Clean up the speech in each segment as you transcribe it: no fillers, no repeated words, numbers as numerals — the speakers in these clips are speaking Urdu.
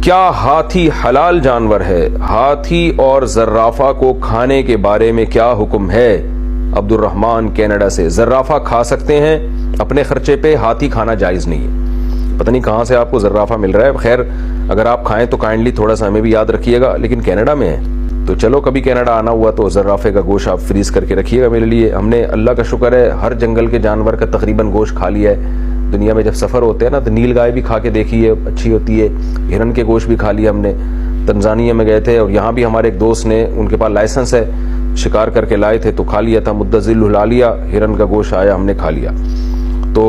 کیا ہاتھی حلال جانور ہے؟ ہاتھی اور زرافہ کو کھانے کے بارے میں کیا حکم ہے؟ عبد الرحمان کینیڈا سے۔ زرافہ کھا سکتے ہیں اپنے خرچے پہ، ہاتھی کھانا جائز نہیں ہے۔ پتہ نہیں کہاں سے آپ کو زرافہ مل رہا ہے، خیر اگر آپ کھائیں تو کائنڈلی تھوڑا سا ہمیں بھی یاد رکھیے گا، لیکن کینیڈا میں ہے تو چلو کبھی کینیڈا آنا ہوا تو زرافے کا گوشت آپ فریز کر کے رکھیے گا میرے لیے۔ ہم نے اللہ کا شکر ہے ہر جنگل کے جانور کا تقریباً گوشت کھا لیا ہے دنیا میں۔ جب سفر ہوتے ہیں نا تو نیل گائے بھی کھا کے دیکھی ہے، اچھی ہوتی ہے، ہرن کے گوشت بھی کھا لیا ہم نے۔ تنزانیہ میں گئے تھے اور یہاں بھی ہمارے ایک دوست نے، ان کے پاس لائسنس ہے، شکار کر کے لائے تھے تو کھا لیا تھا، مدذل ہلا لیا، ہرن کا گوشت آیا ہم نے کھا لیا، تو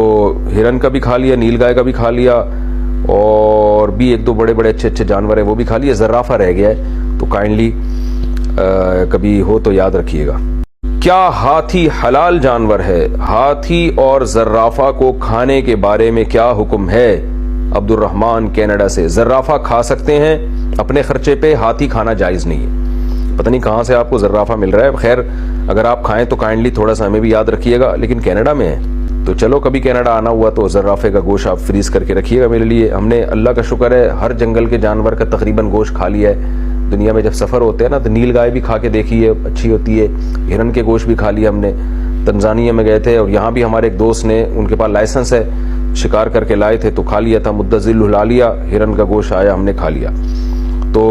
ہرن کا بھی کھا لیا، نیل گائے کا بھی کھا لیا، اور بھی ایک دو بڑے بڑے اچھے اچھے جانور ہیں وہ بھی کھا لیا۔ زرافہ رہ گیا ہے تو کائنڈلی کبھی ہو تو یاد رکھیے گا۔ کیا ہاتھی حلال جانور ہے؟ ہاتھی اور زرافہ کو کھانے کے بارے میں کیا حکم ہے؟ عبد الرحمان کینیڈا سے۔ زرافہ کھا سکتے ہیں اپنے خرچے پہ، ہاتھی کھانا جائز نہیں ہے۔ پتہ نہیں کہاں سے آپ کو زرافہ مل رہا ہے، خیر اگر آپ کھائیں تو کائنڈلی تھوڑا سا ہمیں بھی یاد رکھیے گا، لیکن کینیڈا میں ہے تو چلو کبھی کینیڈا آنا ہوا تو زرافے کا گوشت آپ فریز کر کے رکھیے گا میرے لیے۔ ہم نے اللہ کا شکر ہے ہر جنگل کے جانور کا تقریباً گوشت کھا لیا ہے دنیا میں۔ جب سفر ہوتے ہیں نا تو نیل گائے بھی کھا کے دیکھی ہے، اچھی ہوتی ہے، ہرن کے گوشت بھی کھا لیا ہم نے۔ تنزانیہ میں گئے تھے اور یہاں بھی ہمارے ایک دوست نے، ان کے پاس لائسنس ہے، شکار کر کے لائے تھے تو کھا لیا تھا، مدذل ہلا لیا، ہرن کا گوشت آیا ہم نے کھا لیا، تو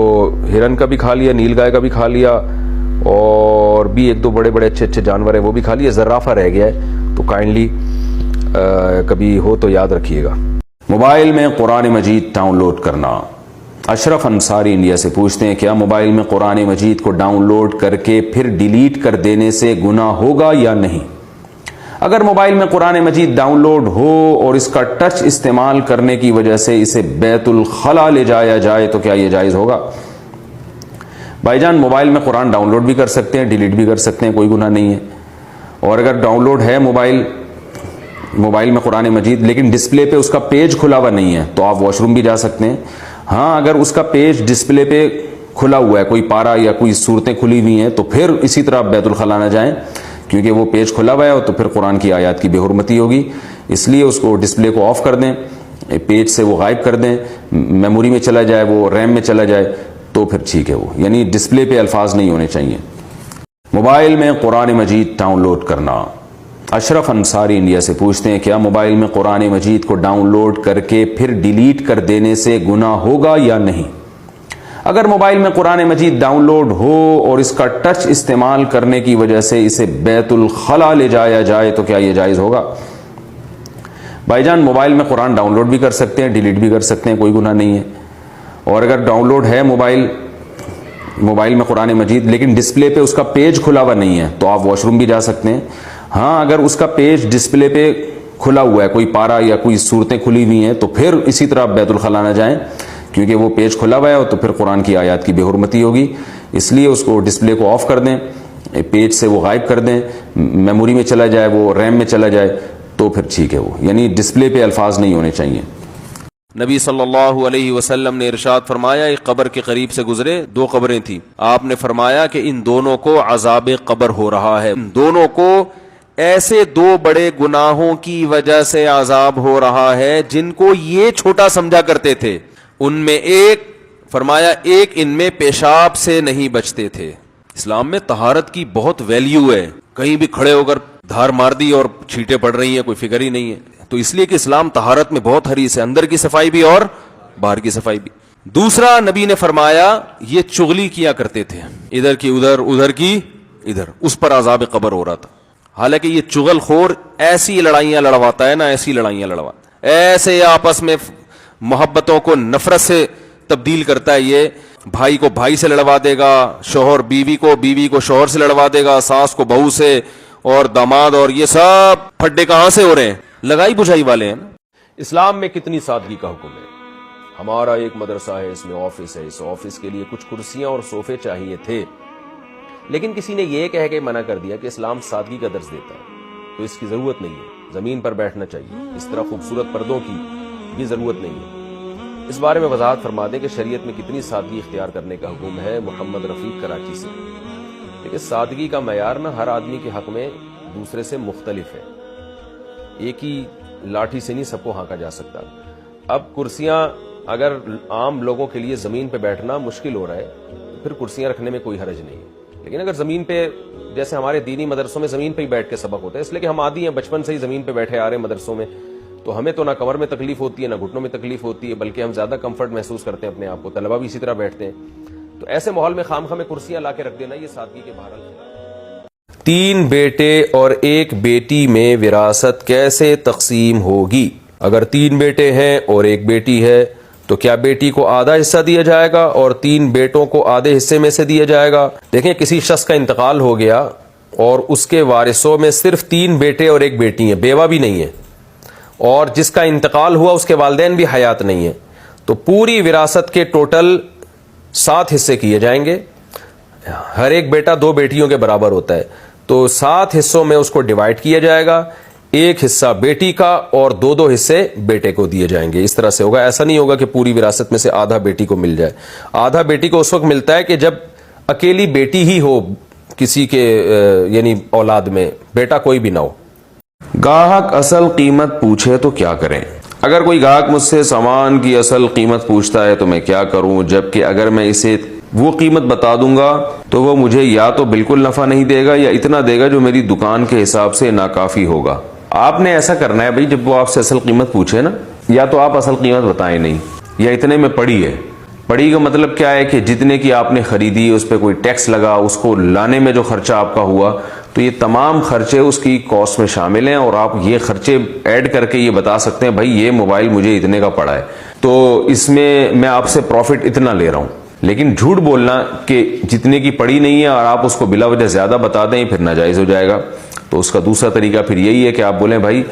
ہرن کا بھی کھا لیا، نیل گائے کا بھی کھا لیا، اور بھی ایک دو بڑے بڑے اچھے اچھے جانور ہیں وہ بھی کھا لیا۔ زرافہ رہ گیا ہے تو کائنڈلی کبھی ہو تو یاد رکھیے گا۔ موبائل میں قرآن مجید ڈاؤن لوڈ کرنا۔ اشرف انصاری انڈیا سے پوچھتے ہیں کیا موبائل میں قرآن مجید کو ڈاؤن لوڈ کر کے پھر ڈیلیٹ کر دینے سے گناہ ہوگا یا نہیں؟ اگر موبائل میں قرآن مجید ڈاؤن لوڈ ہو اور اس کا ٹچ استعمال کرنے کی وجہ سے اسے بیت الخلا لے جایا جائے تو کیا یہ جائز ہوگا؟ بھائی جان موبائل میں قرآن ڈاؤن لوڈ بھی کر سکتے ہیں، ڈیلیٹ بھی کر سکتے ہیں، کوئی گناہ نہیں ہے۔ اور اگر ڈاؤن لوڈ ہے موبائل میں قرآن مجید لیکن ڈسپلے پہ اس کا پیج کھلا ہوا نہیں ہے تو آپ واش روم بھی جا سکتے ہیں۔ ہاں اگر اس کا پیج ڈسپلے پہ کھلا ہوا ہے، کوئی پارا یا کوئی صورتیں کھلی ہوئی ہیں تو پھر اسی طرح بیت الخلا نہ جائیں، کیونکہ وہ پیج کھلا ہوا ہے تو پھر قرآن کی آیات کی بے حرمتی ہوگی، اس لیے اس کو ڈسپلے کو آف کر دیں، پیج سے وہ غائب کر دیں، میموری میں چلا جائے، وہ ریم میں چلا جائے تو پھر ٹھیک ہے، وہ یعنی ڈسپلے پہ الفاظ نہیں ہونے چاہیے۔ موبائل میں قرآن مجید ڈاؤن لوڈ کرنا۔ اشرف انصاری انڈیا سے پوچھتے ہیں کیا موبائل میں قرآن مجید کو ڈاؤن لوڈ کر کے پھر ڈیلیٹ کر دینے سے گناہ ہوگا یا نہیں؟ اگر موبائل میں قرآن مجید ڈاؤن لوڈ ہو اور اس کا ٹچ استعمال کرنے کی وجہ سے اسے بیت الخلا لے جایا جائے تو کیا یہ جائز ہوگا؟ بھائی جان موبائل میں قرآن ڈاؤن لوڈ بھی کر سکتے ہیں، ڈیلیٹ بھی کر سکتے ہیں، کوئی گناہ نہیں ہے۔ اور اگر ڈاؤن لوڈ ہے موبائل میں قرآن مجید لیکن ڈسپلے پہ اس کا پیج کھلا ہوا نہیں ہے تو آپ واش روم بھی جا سکتے ہیں۔ ہاں اگر اس کا پیج ڈسپلے پہ کھلا ہوا ہے، کوئی پارا یا کوئی صورتیں کھلی ہوئی ہیں تو پھر اسی طرح بیت الخلا نہ جائیں، کیونکہ وہ پیج کھلا ہوا ہے تو پھر قرآن کی آیات کی بے حرمتی ہوگی، اس لیے اس کو ڈسپلے کو آف کر دیں، پیج سے وہ غائب کر دیں، میموری میں چلا جائے، وہ ریم میں چلا جائے تو پھر ٹھیک ہے، وہ یعنی ڈسپلے پہ الفاظ نہیں ہونے چاہیے۔ نبی صلی اللہ علیہ وسلم نے ارشاد فرمایا ایک قبر کے قریب سے گزرے، دو قبریں تھیں، آپ نے فرمایا کہ ان دونوں کو عذاب قبر ہو رہا ہے، ان دونوں کو ایسے دو بڑے گناہوں کی وجہ سے عذاب ہو رہا ہے جن کو یہ چھوٹا سمجھا کرتے تھے، ان میں ایک فرمایا ایک ان میں پیشاب سے نہیں بچتے تھے۔ اسلام میں طہارت کی بہت ویلیو ہے، کہیں بھی کھڑے ہو کر دھار مار دی اور چھینٹیں پڑ رہی ہیں، کوئی فکر ہی نہیں ہے، تو اس لیے کہ اسلام طہارت میں بہت حریص ہے، اندر کی صفائی بھی اور باہر کی صفائی بھی۔ دوسرا نبی نے فرمایا یہ چغلی کیا کرتے تھے، ادھر کی ادھر، ادھر کی ادھر، اس پر عذاب قبر ہو رہا تھا۔ حالانکہ یہ چغل خور ایسی لڑائیاں لڑواتا ہے نا، ایسی لڑائیاں لڑواتا ہے، ایسے آپس میں محبتوں کو نفرت سے تبدیل کرتا ہے، یہ بھائی کو بھائی سے لڑوا دے گا، شوہر بیوی کو شوہر سے لڑوا دے گا، ساس کو بہو سے، اور داماد، اور یہ سب پھڈے کہاں سے ہو رہے ہیں؟ لگائی بجھائی والے ہیں نا۔ اسلام میں کتنی سادگی کا حکم ہے۔ ہمارا ایک مدرسہ ہے، اس میں آفس ہے، اس آفس کے لیے کچھ کرسیاں اور صوفے چاہیے تھے، لیکن کسی نے یہ کہہ کے منع کر دیا کہ اسلام سادگی کا درس دیتا ہے تو اس کی ضرورت نہیں ہے، زمین پر بیٹھنا چاہیے، اس طرح خوبصورت پردوں کی بھی ضرورت نہیں ہے۔ اس بارے میں وضاحت فرما دیں کہ شریعت میں کتنی سادگی اختیار کرنے کا حکم ہے۔ محمد رفیق کراچی سے۔ لیکن سادگی کا معیار نہ ہر آدمی کے حق میں دوسرے سے مختلف ہے، ایک ہی لاٹھی سے نہیں سب کو ہانکا جا سکتا۔ اب کرسیاں اگر عام لوگوں کے لیے زمین پہ بیٹھنا مشکل ہو رہا ہے تو پھر کرسیاں رکھنے میں کوئی حرج نہیں ہے، لیکن اگر زمین پہ، جیسے ہمارے دینی مدرسوں میں زمین پہ ہی بیٹھ کے سبق ہوتا ہے، اس لیے کہ ہم عادی ہیں، بچپن سے ہی زمین پہ بیٹھے آ رہے ہیں مدرسوں میں، تو ہمیں تو نہ کمر میں تکلیف ہوتی ہے نہ گھٹنوں میں تکلیف ہوتی ہے، بلکہ ہم زیادہ کمفرٹ محسوس کرتے ہیں اپنے آپ کو، طلبہ بھی اسی طرح بیٹھتے ہیں، تو ایسے ماحول میں خام میں کرسیاں لا کے رکھ دینا یہ سادگی کے بہرحال خلاف۔ 3 بیٹے اور 1 بیٹی میں وراثت کیسے تقسیم ہوگی؟ اگر 3 بیٹے ہیں اور 1 بیٹی ہے تو کیا بیٹی کو آدھا حصہ دیا جائے گا اور 3 بیٹوں کو آدھے حصے میں سے دیا جائے گا؟ دیکھیں، کسی شخص کا انتقال ہو گیا اور اس کے وارثوں میں صرف 3 بیٹے اور 1 بیٹی ہیں، بیوہ بھی نہیں ہے، اور جس کا انتقال ہوا اس کے والدین بھی حیات نہیں ہیں، تو پوری وراثت کے ٹوٹل 7 حصے کیے جائیں گے۔ ہر ایک بیٹا 2 بیٹیوں کے برابر ہوتا ہے، تو 7 حصوں میں اس کو ڈیوائیڈ کیا جائے گا، 1 حصہ بیٹی کا اور 2 حصے بیٹے کو دیے جائیں گے۔ اس طرح سے ہوگا، ایسا نہیں ہوگا کہ پوری وراثت میں سے آدھا بیٹی کو مل جائے۔ آدھا بیٹی کو اس وقت ملتا ہے کہ جب اکیلی بیٹی ہی ہو کسی کے یعنی اولاد میں، بیٹا کوئی بھی نہ ہو۔ گاہک اصل قیمت پوچھے تو کیا کریں؟ اگر کوئی گاہک مجھ سے سامان کی اصل قیمت پوچھتا ہے تو میں کیا کروں، جبکہ اگر میں اسے وہ قیمت بتا دوں گا تو وہ مجھے یا تو بالکل نفع نہیں دے گا یا اتنا دے گا جو میری دکان کے حساب سے ناکافی ہوگا۔ آپ نے ایسا کرنا ہے بھائی، جب وہ آپ سے اصل قیمت پوچھے نا، یا تو آپ اصل قیمت بتائیں نہیں، یا اتنے میں پڑی ہے۔ پڑی کا مطلب کیا ہے کہ جتنے کی آپ نے خریدی اس پہ کوئی ٹیکس لگا، اس کو لانے میں جو خرچہ آپ کا ہوا، تو یہ تمام خرچے اس کی کاسٹ میں شامل ہیں، اور آپ یہ خرچے ایڈ کر کے یہ بتا سکتے ہیں بھائی یہ موبائل مجھے اتنے کا پڑا ہے، تو اس میں آپ سے پروفٹ اتنا لے رہا ہوں۔ لیکن جھوٹ بولنا کہ جتنے کی پڑی نہیں ہے اور آپ اس کو بلا وجہ زیادہ بتا دیں، پھر ناجائز ہو جائے گا۔ تو اس کا دوسرا طریقہ پھر یہی ہے کہ آپ بولیں بھائی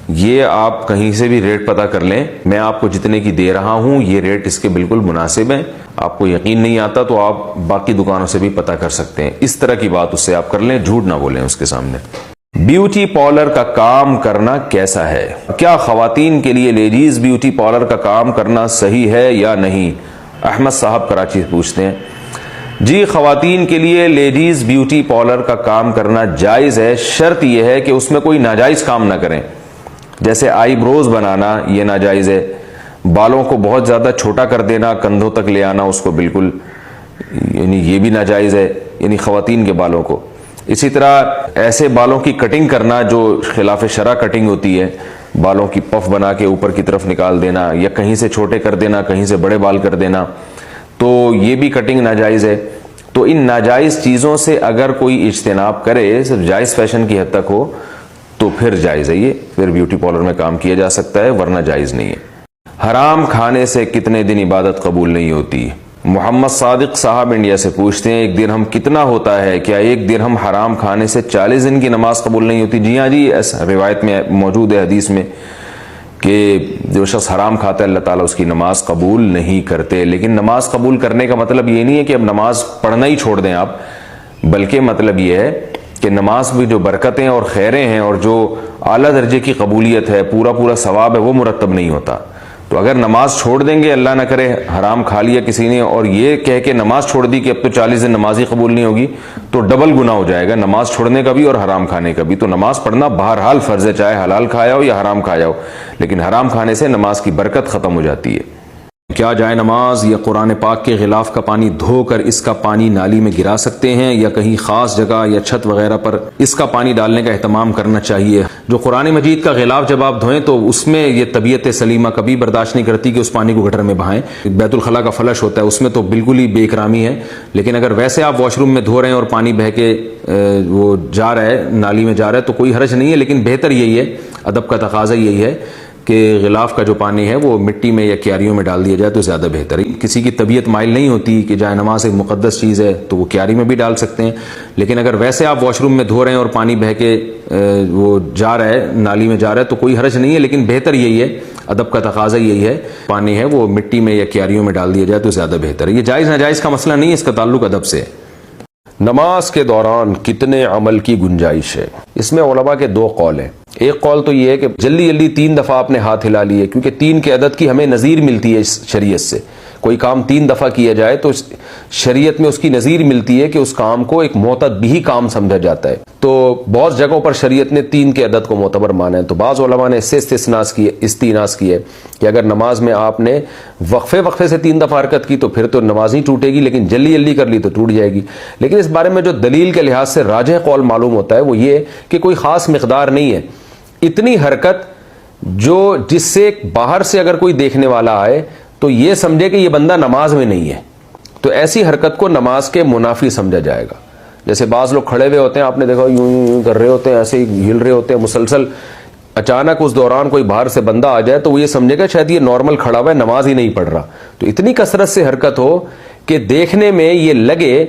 یہ آپ کہیں سے بھی ریٹ پتہ کر لیں، میں آپ کو جتنے کی دے رہا ہوں یہ ریٹ اس کے بالکل مناسب ہیں، آپ کو یقین نہیں آتا تو آپ باقی دکانوں سے بھی پتہ کر سکتے ہیں۔ اس طرح کی بات اس سے آپ کر لیں، جھوٹ نہ بولیں اس کے سامنے۔ بیوٹی پارلر کا کام کرنا کیسا ہے؟ کیا خواتین کے لیے لیڈیز بیوٹی پارلر کا کام کرنا صحیح ہے یا نہیں؟ احمد صاحب کراچی سے پوچھتے ہیں۔ جی، خواتین کے لیے لیڈیز بیوٹی پارلر کا کام کرنا جائز ہے، شرط یہ ہے کہ اس میں کوئی ناجائز کام نہ کریں، جیسے آئی بروز بنانا یہ ناجائز ہے، بالوں کو بہت زیادہ چھوٹا کر دینا، کندھوں تک لے آنا اس کو بالکل یعنی یہ بھی ناجائز ہے، یعنی خواتین کے بالوں کو۔ اسی طرح ایسے بالوں کی کٹنگ کرنا جو خلاف شرع کٹنگ ہوتی ہے، بالوں کی پف بنا کے اوپر کی طرف نکال دینا یا کہیں سے چھوٹے کر دینا کہیں سے بڑے بال کر دینا، تو یہ بھی کٹنگ ناجائز ہے۔ تو ان ناجائز چیزوں سے اگر کوئی اجتناب کرے، صرف جائز فیشن کی حد تک ہو، تو پھر جائز ہے، یہ پھر بیوٹی پارلر میں کام کیا جا سکتا ہے، ورنہ جائز نہیں ہے۔ حرام کھانے سے کتنے دن عبادت قبول نہیں ہوتی؟ محمد صادق صاحب انڈیا سے پوچھتے ہیں 1 درہم کتنا ہوتا ہے؟ کیا 1 درہم حرام کھانے سے 40 دن کی نماز قبول نہیں ہوتی؟ جی ہاں جی، ایسا روایت میں موجود ہے حدیث میں کہ جو شخص حرام کھاتا ہے اللہ تعالیٰ اس کی نماز قبول نہیں کرتے۔ لیکن نماز قبول کرنے کا مطلب یہ نہیں ہے کہ اب نماز پڑھنا ہی چھوڑ دیں آپ، بلکہ مطلب یہ ہے کہ نماز میں جو برکتیں اور خیریں ہیں اور جو اعلیٰ درجے کی قبولیت ہے، پورا ثواب ہے، وہ مرتب نہیں ہوتا۔ تو اگر نماز چھوڑ دیں گے، اللہ نہ کرے حرام کھا لیا کسی نے اور یہ کہہ کے نماز چھوڑ دی کہ اب تو 40 دن نماز ہی قبول نہیں ہوگی، تو ڈبل گناہ ہو جائے گا، نماز چھوڑنے کا بھی اور حرام کھانے کا بھی۔ تو نماز پڑھنا بہرحال فرض ہے، چاہے حلال کھایا ہو یا حرام کھایا ہو، لیکن حرام کھانے سے نماز کی برکت ختم ہو جاتی ہے۔ کیا جائے نماز یا قرآن پاک کے غلاف کا پانی دھو کر اس کا پانی نالی میں گرا سکتے ہیں یا کہیں خاص جگہ یا چھت وغیرہ پر اس کا پانی ڈالنے کا اہتمام کرنا چاہیے؟ جو قرآن مجید کا غلاف جب آپ دھوئیں تو اس میں یہ طبیعت سلیمہ کبھی برداشت نہیں کرتی کہ اس پانی کو گٹر میں بہائیں۔ بیت الخلاء کا فلش ہوتا ہے، اس میں تو بالکل ہی بے اکرامی ہے، لیکن اگر ویسے آپ واش روم میں دھو رہے ہیں اور پانی بہہ کے وہ جا رہا ہے، نالی میں جا رہا ہے، تو کوئی حرج نہیں ہے، لیکن بہتر یہی ہے، ادب کا تقاضا یہی ہے کہ غلاف کا جو پانی ہے وہ مٹی میں یا کیاریوں میں ڈال دیا جائے تو زیادہ بہتر ہے۔ کسی کی طبیعت مائل نہیں ہوتی کہ جائے نماز ایک مقدس چیز ہے تو وہ کیاری میں بھی ڈال سکتے ہیں، لیکن اگر ویسے آپ واش روم میں دھو رہے ہیں اور پانی بہہ کے وہ جا رہا ہے، نالی میں جا رہا ہے، تو کوئی حرج نہیں ہے، لیکن بہتر یہی ہے، ادب کا تقاضا یہی ہے، پانی ہے وہ مٹی میں یا کیاریوں میں ڈال دیا جائے تو زیادہ بہتر ہے۔ یہ جائز ناجائز کا مسئلہ نہیں ہے، اس کا تعلق ادب سے ہے۔ نماز کے دوران کتنے عمل کی گنجائش ہے؟ اس میں علماء کے 2 قول ہیں۔ ایک قول تو یہ ہے کہ جلدی 3 دفعہ آپ نے ہاتھ ہلا لیے، کیونکہ 3 کے عدد کی ہمیں نظیر ملتی ہے اس شریعت سے۔ کوئی کام 3 دفعہ کیا جائے تو شریعت میں اس کی نظیر ملتی ہے کہ اس کام کو ایک معتد بھی کام سمجھا جاتا ہے. تو بہت جگہوں پر شریعت نے 3 کے عدد کو معتبر مانا ہے. تو بعض علماء نے اس سے استثناء کی ہے کہ اگر نماز میں آپ نے وقفے سے 3 دفعہ حرکت کی تو پھر تو نماز نہیں ٹوٹے گی, لیکن جلدی کر لی تو ٹوٹ جائے گی. لیکن اس بارے میں جو دلیل کے لحاظ سے راجح قول معلوم ہوتا ہے وہ یہ کہ کوئی خاص مقدار نہیں ہے. اتنی حرکت جس سے باہر سے اگر کوئی دیکھنے والا آئے تو یہ سمجھے کہ یہ بندہ نماز میں نہیں ہے, تو ایسی حرکت کو نماز کے منافی سمجھا جائے گا. جیسے بعض لوگ کھڑے ہوئے ہوتے ہیں, آپ نے دیکھا یوں کر رہے ہوتے ہیں, ایسے ہی ہل رہے ہوتے ہیں مسلسل, اچانک اس دوران کوئی باہر سے بندہ آ جائے تو وہ یہ سمجھے گا شاید یہ نارمل کھڑا ہوا ہے, نماز ہی نہیں پڑھ رہا. تو اتنی کثرت سے حرکت ہو کہ دیکھنے میں یہ لگے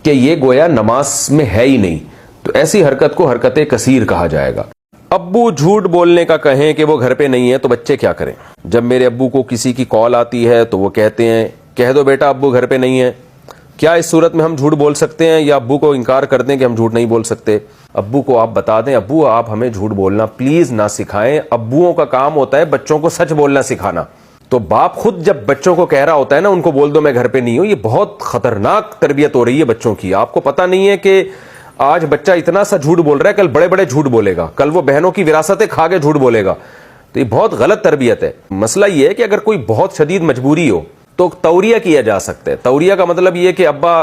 کہ یہ گویا نماز میں ہے ہی نہیں, تو ایسی حرکت کو حرکت کثیر کہا جائے گا. ابو جھوٹ بولنے کا کہیں کہ وہ گھر پہ نہیں ہے تو بچے کیا کریں؟ جب میرے ابو کو کسی کی کال آتی ہے تو وہ کہتے ہیں کہہ دو بیٹا ابو گھر پہ نہیں ہے. کیا اس صورت میں ہم جھوٹ بول سکتے ہیں یا ابو کو انکار کر دیں کہ ہم جھوٹ نہیں بول سکتے؟ ابو کو آپ بتا دیں ابو آپ ہمیں جھوٹ بولنا پلیز نہ سکھائیں, ابوؤں کا کام ہوتا ہے بچوں کو سچ بولنا سکھانا. تو باپ خود جب بچوں کو کہہ رہا ہوتا ہے نا ان کو بول دو میں گھر پہ نہیں ہوں, یہ بہت خطرناک تربیت ہو رہی ہے بچوں کی. آپ کو پتہ نہیں ہے کہ آج بچہ اتنا سا جھوٹ بول رہا ہے, کل بڑے جھوٹ بولے گا, کل وہ بہنوں کی وراثتیں کھا کے جھوٹ بولے گا. تو یہ بہت غلط تربیت ہے. مسئلہ یہ ہے کہ اگر کوئی بہت شدید مجبوری ہو تو توریہ کیا جا سکتا ہے. توریہ کا مطلب یہ کہ ابا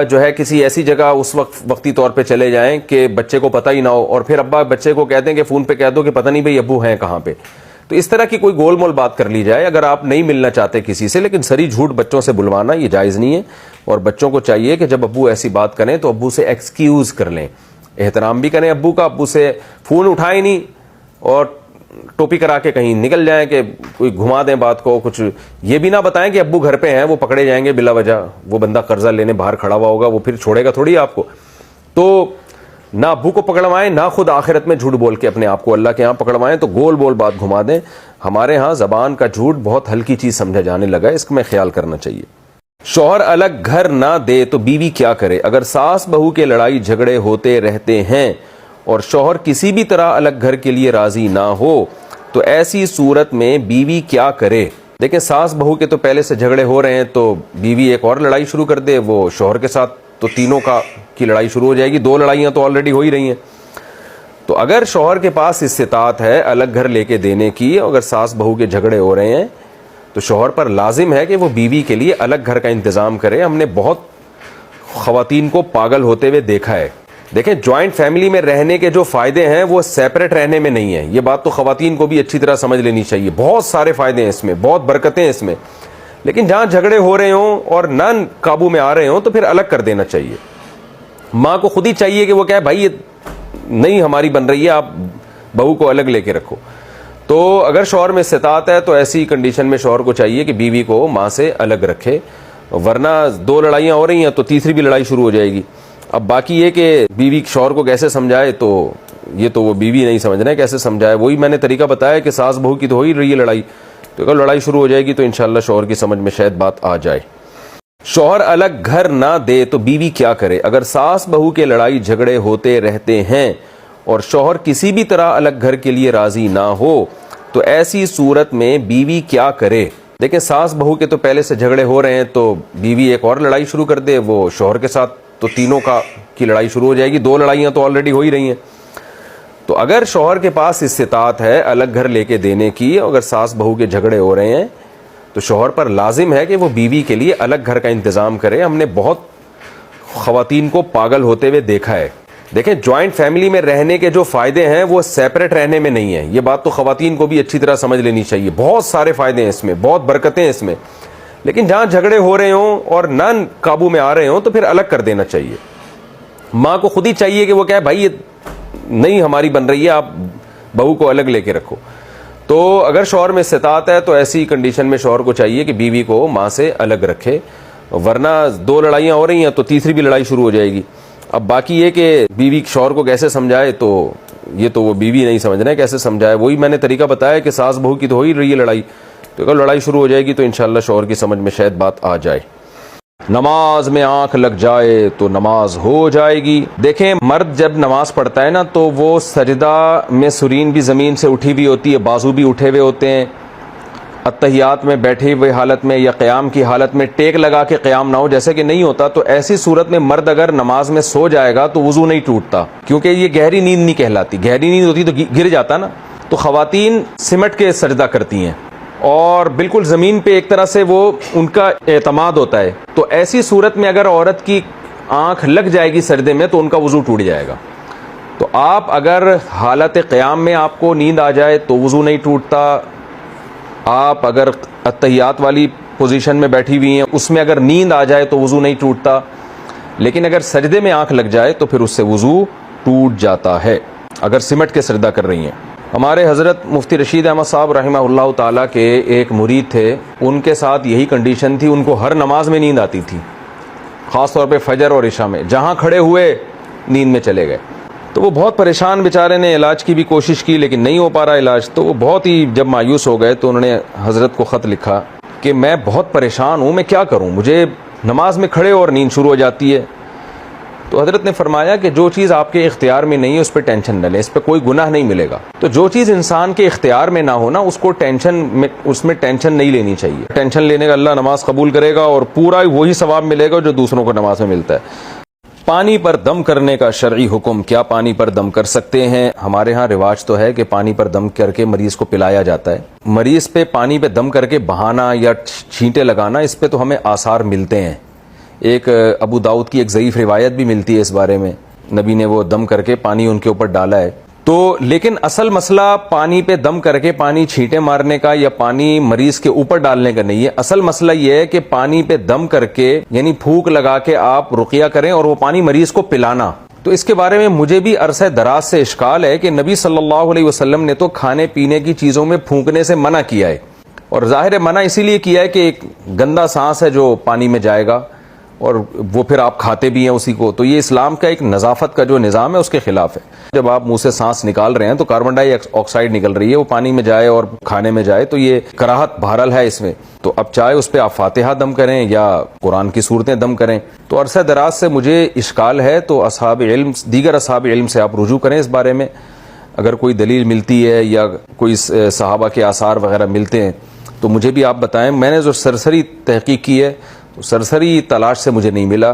جو ہے کسی ایسی جگہ اس وقتی طور پہ چلے جائیں کہ بچے کو پتہ ہی نہ ہو, اور پھر ابا بچے کو کہتے ہیں کہ فون پہ کہہ دو کہ پتہ نہیں بھائی ابو ہیں کہاں پہ. تو اس طرح کی کوئی گول مول بات کر لی جائے اگر آپ نہیں ملنا چاہتے کسی سے, لیکن سری جھوٹ بچوں سے بلوانا یہ جائز نہیں ہے. اور بچوں کو چاہیے کہ جب ابو ایسی بات کریں تو ابو سے ایکسکیوز کر لیں, احترام بھی کریں ابو کا, ابو سے فون اٹھائیں نہیں اور ٹوپی کرا کے کہیں نکل جائیں کہ کوئی گھما دیں بات کو. کچھ یہ بھی نہ بتائیں کہ ابو گھر پہ ہیں, وہ پکڑے جائیں گے بلا وجہ, وہ بندہ قرضہ لینے باہر کھڑا ہوا ہوگا, وہ پھر چھوڑے گا تھوڑی آپ کو. تو نہ ابو کو پکڑوائیں نہ خود آخرت میں جھوٹ بول کے اپنے آپ کو اللہ کے ہاں پکڑوائیں, تو گول بول بات گھما دیں. ہمارے ہاں زبان کا جھوٹ بہت ہلکی چیز سمجھا جانے لگا ہے, اس میں خیال کرنا چاہیے. شوہر الگ گھر نہ دے تو بیوی کیا کرے؟ اگر ساس بہو کے لڑائی جھگڑے ہوتے رہتے ہیں اور شوہر کسی بھی طرح الگ گھر کے لیے راضی نہ ہو تو ایسی صورت میں بیوی کیا کرے؟ دیکھیں ساس بہو کے تو پہلے سے جھگڑے ہو رہے ہیں, تو بیوی ایک اور لڑائی شروع کر دے وہ شوہر کے ساتھ, تو تینوں کی لڑائی شروع ہو جائے گی. 2 لڑائیاں تو آلریڈی ہو ہی رہی ہیں. تو اگر شوہر کے پاس استطاعت ہے الگ گھر لے کے دینے کی, اگر ساس بہو کے جھگڑے ہو رہے ہیں تو شوہر پر لازم ہے کہ وہ بیوی کے لیے الگ گھر کا انتظام کرے. ہم نے بہت خواتین کو پاگل ہوتے ہوئے دیکھا ہے. دیکھیں جوائنٹ فیملی میں رہنے کے جو فائدے ہیں وہ سیپریٹ رہنے میں نہیں ہیں. یہ بات تو خواتین کو بھی اچھی طرح سمجھ لینی چاہیے. بہت سارے فائدے ہیں اس میں, بہت برکتیں اس میں, لیکن جہاں جھگڑے ہو رہے ہوں اور نہ قابو میں آ رہے ہوں تو پھر الگ کر دینا چاہیے. ماں کو خود ہی چاہیے کہ وہ کہے بھائی یہ نہیں ہماری بن رہی ہے, آپ بہو کو الگ لے کے رکھو. تو اگر شوہر میں استطاعت ہے تو ایسی کنڈیشن میں شوہر کو چاہیے کہ بیوی کو ماں سے الگ رکھے, ورنہ 2 لڑائیاں ہو رہی ہیں تو تیسری بھی لڑائی شروع ہو جائے گی. اب باقی یہ کہ بیوی شوہر کو کیسے سمجھائے, تو یہ تو وہ بیوی نہیں سمجھ رہے ہیں کیسے سمجھائے. وہی میں نے طریقہ بتایا کہ ساس بہو کی تو ہو ہی رہی ہے لڑائی, تو اگر لڑائی شروع ہو جائے گی تو انشاءاللہ شوہر کی سمجھ میں شاید بات آ جائے. شوہر الگ گھر نہ دے تو بیوی کیا کرے؟ اگر ساس بہو کے لڑائی جھگڑے ہوتے رہتے ہیں اور شوہر کسی بھی طرح الگ گھر کے لیے راضی نہ ہو تو ایسی صورت میں بیوی کیا کرے؟ دیکھیں ساس بہو کے تو پہلے سے جھگڑے ہو رہے ہیں, تو بیوی ایک اور لڑائی شروع کر دے وہ شوہر کے ساتھ, تو تینوں کی لڑائی شروع ہو جائے گی. 2 لڑائیاں تو آلریڈی ہو ہی رہی ہیں. تو اگر شوہر کے پاس استطاعت ہے الگ گھر لے کے دینے کی, اگر ساس بہو کے جھگڑے ہو رہے ہیں تو شوہر پر لازم ہے کہ وہ بیوی کے لیے الگ گھر کا انتظام کرے. ہم نے بہت خواتین کو پاگل ہوتے ہوئے دیکھا ہے. دیکھیں جوائنٹ فیملی میں رہنے کے جو فائدے ہیں وہ سیپریٹ رہنے میں نہیں ہیں. یہ بات تو خواتین کو بھی اچھی طرح سمجھ لینی چاہیے. بہت سارے فائدے ہیں اس میں, بہت برکتیں اس میں, لیکن جہاں جھگڑے ہو رہے ہوں اور نہ قابو میں آ رہے ہوں تو پھر الگ کر دینا چاہیے. ماں کو خود ہی چاہیے کہ وہ کہے بھائی یہ نہیں ہماری بن رہی ہے, آپ بہو کو الگ لے کے رکھو. تو اگر شوہر میں استطاعت ہے تو ایسی کنڈیشن میں شوہر کو چاہیے کہ بیوی کو ماں سے الگ رکھے, ورنہ 2 لڑائیاں ہو رہی ہیں تو تیسری بھی لڑائی شروع ہو جائے گی. اب باقی یہ کہ بیوی شوہر کو کیسے سمجھائے, تو یہ تو وہ بیوی نہیں سمجھ رہے ہیں کیسے سمجھائے. وہی میں نے طریقہ بتایا کہ ساس بہو کی تو ہو ہی رہی ہے لڑائی, تو اگر لڑائی شروع ہو جائے گی تو انشاءاللہ شوہر کی سمجھ میں شاید بات آ جائے. نماز میں آنکھ لگ جائے تو نماز ہو جائے گی. دیکھیں مرد جب نماز پڑھتا ہے نا تو وہ سجدہ میں سرین بھی زمین سے اٹھی ہوئی ہوتی ہے, بازو بھی اٹھے ہوئے ہوتے ہیں, اتحیات میں بیٹھے ہوئے حالت میں یا قیام کی حالت میں ٹیک لگا کے قیام نہ ہو، جیسے کہ نہیں ہوتا، تو ایسی صورت میں مرد اگر نماز میں سو جائے گا تو وضو نہیں ٹوٹتا، کیونکہ یہ گہری نیند نہیں کہلاتی. گہری نیند ہوتی تو گر جاتا نا. تو خواتین سمٹ کے سجدہ کرتی ہیں اور بالکل زمین پہ ایک طرح سے وہ ان کا اعتماد ہوتا ہے. تو ایسی صورت میں اگر عورت کی آنکھ لگ جائے گی سجدے میں تو ان کا وضو ٹوٹ جائے گا. تو آپ اگر حالت قیام میں آپ کو نیند آ جائے تو وضو نہیں ٹوٹتا. آپ اگر اتحیات والی پوزیشن میں بیٹھی ہوئی ہیں اس میں اگر نیند آ جائے تو وضو نہیں ٹوٹتا. لیکن اگر سجدے میں آنکھ لگ جائے تو پھر اس سے وضو ٹوٹ جاتا ہے اگر سمٹ کے سجدہ کر رہی ہیں. ہمارے حضرت مفتی رشید احمد صاحب رحمہ اللہ تعالیٰ کے ایک مرید تھے، ان کے ساتھ یہی کنڈیشن تھی. ان کو ہر نماز میں نیند آتی تھی، خاص طور پہ فجر اور عشاء میں. جہاں کھڑے ہوئے نیند میں چلے گئے. تو وہ بہت پریشان بیچارے نے علاج کی بھی کوشش کی لیکن نہیں ہو پا رہا علاج. تو وہ بہت ہی جب مایوس ہو گئے تو انہوں نے حضرت کو خط لکھا کہ میں بہت پریشان ہوں، میں کیا کروں، مجھے نماز میں کھڑے اور نیند شروع ہو جاتی ہے. تو حضرت نے فرمایا کہ جو چیز آپ کے اختیار میں نہیں ہے اس پہ ٹینشن نہ لیں، اس پہ کوئی گناہ نہیں ملے گا. تو جو چیز انسان کے اختیار میں نہ ہونا اس کو اس میں ٹینشن نہیں لینی چاہیے. ٹینشن لینے کا اللہ نماز قبول کرے گا اور پورا وہی ثواب ملے گا جو دوسروں کو نماز میں ملتا ہے. پانی پر دم کرنے کا شرعی حکم، کیا پانی پر دم کر سکتے ہیں؟ ہمارے ہاں رواج تو ہے کہ پانی پر دم کر کے مریض کو پلایا جاتا ہے. مریض پہ پانی پہ دم کر کے بہانا یا چھینٹے لگانا، اس پہ تو ہمیں آثار ملتے ہیں. ایک ابو داؤد کی ایک ضعیف روایت بھی ملتی ہے اس بارے میں، نبی نے وہ دم کر کے پانی ان کے اوپر ڈالا ہے. تو لیکن اصل مسئلہ پانی پہ دم کر کے پانی چھینٹے مارنے کا یا پانی مریض کے اوپر ڈالنے کا نہیں ہے. اصل مسئلہ یہ ہے کہ پانی پہ دم کر کے یعنی پھونک لگا کے آپ رقیہ کریں اور وہ پانی مریض کو پلانا. تو اس کے بارے میں مجھے بھی عرصہ دراز سے اشکال ہے کہ نبی صلی اللہ علیہ وسلم نے تو کھانے پینے کی چیزوں میں پھونکنے سے منع کیا ہے، اور ظاہر منع اسی لیے کیا ہے کہ ایک گندا سانس ہے جو پانی میں جائے گا اور وہ پھر آپ کھاتے بھی ہیں اسی کو. تو یہ اسلام کا ایک نظافت کا جو نظام ہے اس کے خلاف ہے. جب آپ منہ سے سانس نکال رہے ہیں تو کاربن ڈائی آکسائڈ نکل رہی ہے، وہ پانی میں جائے اور کھانے میں جائے تو یہ کراہت بہرحال ہے اس میں. تو اب چاہے اس پہ آپ فاتحہ دم کریں یا قرآن کی صورتیں دم کریں. تو عرصہ دراز سے مجھے اشکال ہے، تو اصحاب علم، دیگر اصحاب علم سے آپ رجوع کریں اس بارے میں. اگر کوئی دلیل ملتی ہے یا کوئی صحابہ کے آثار وغیرہ ملتے ہیں تو مجھے بھی آپ بتائیں. میں نے جو سرسری تحقیق کی ہے تو سرسری تلاش سے مجھے نہیں ملا،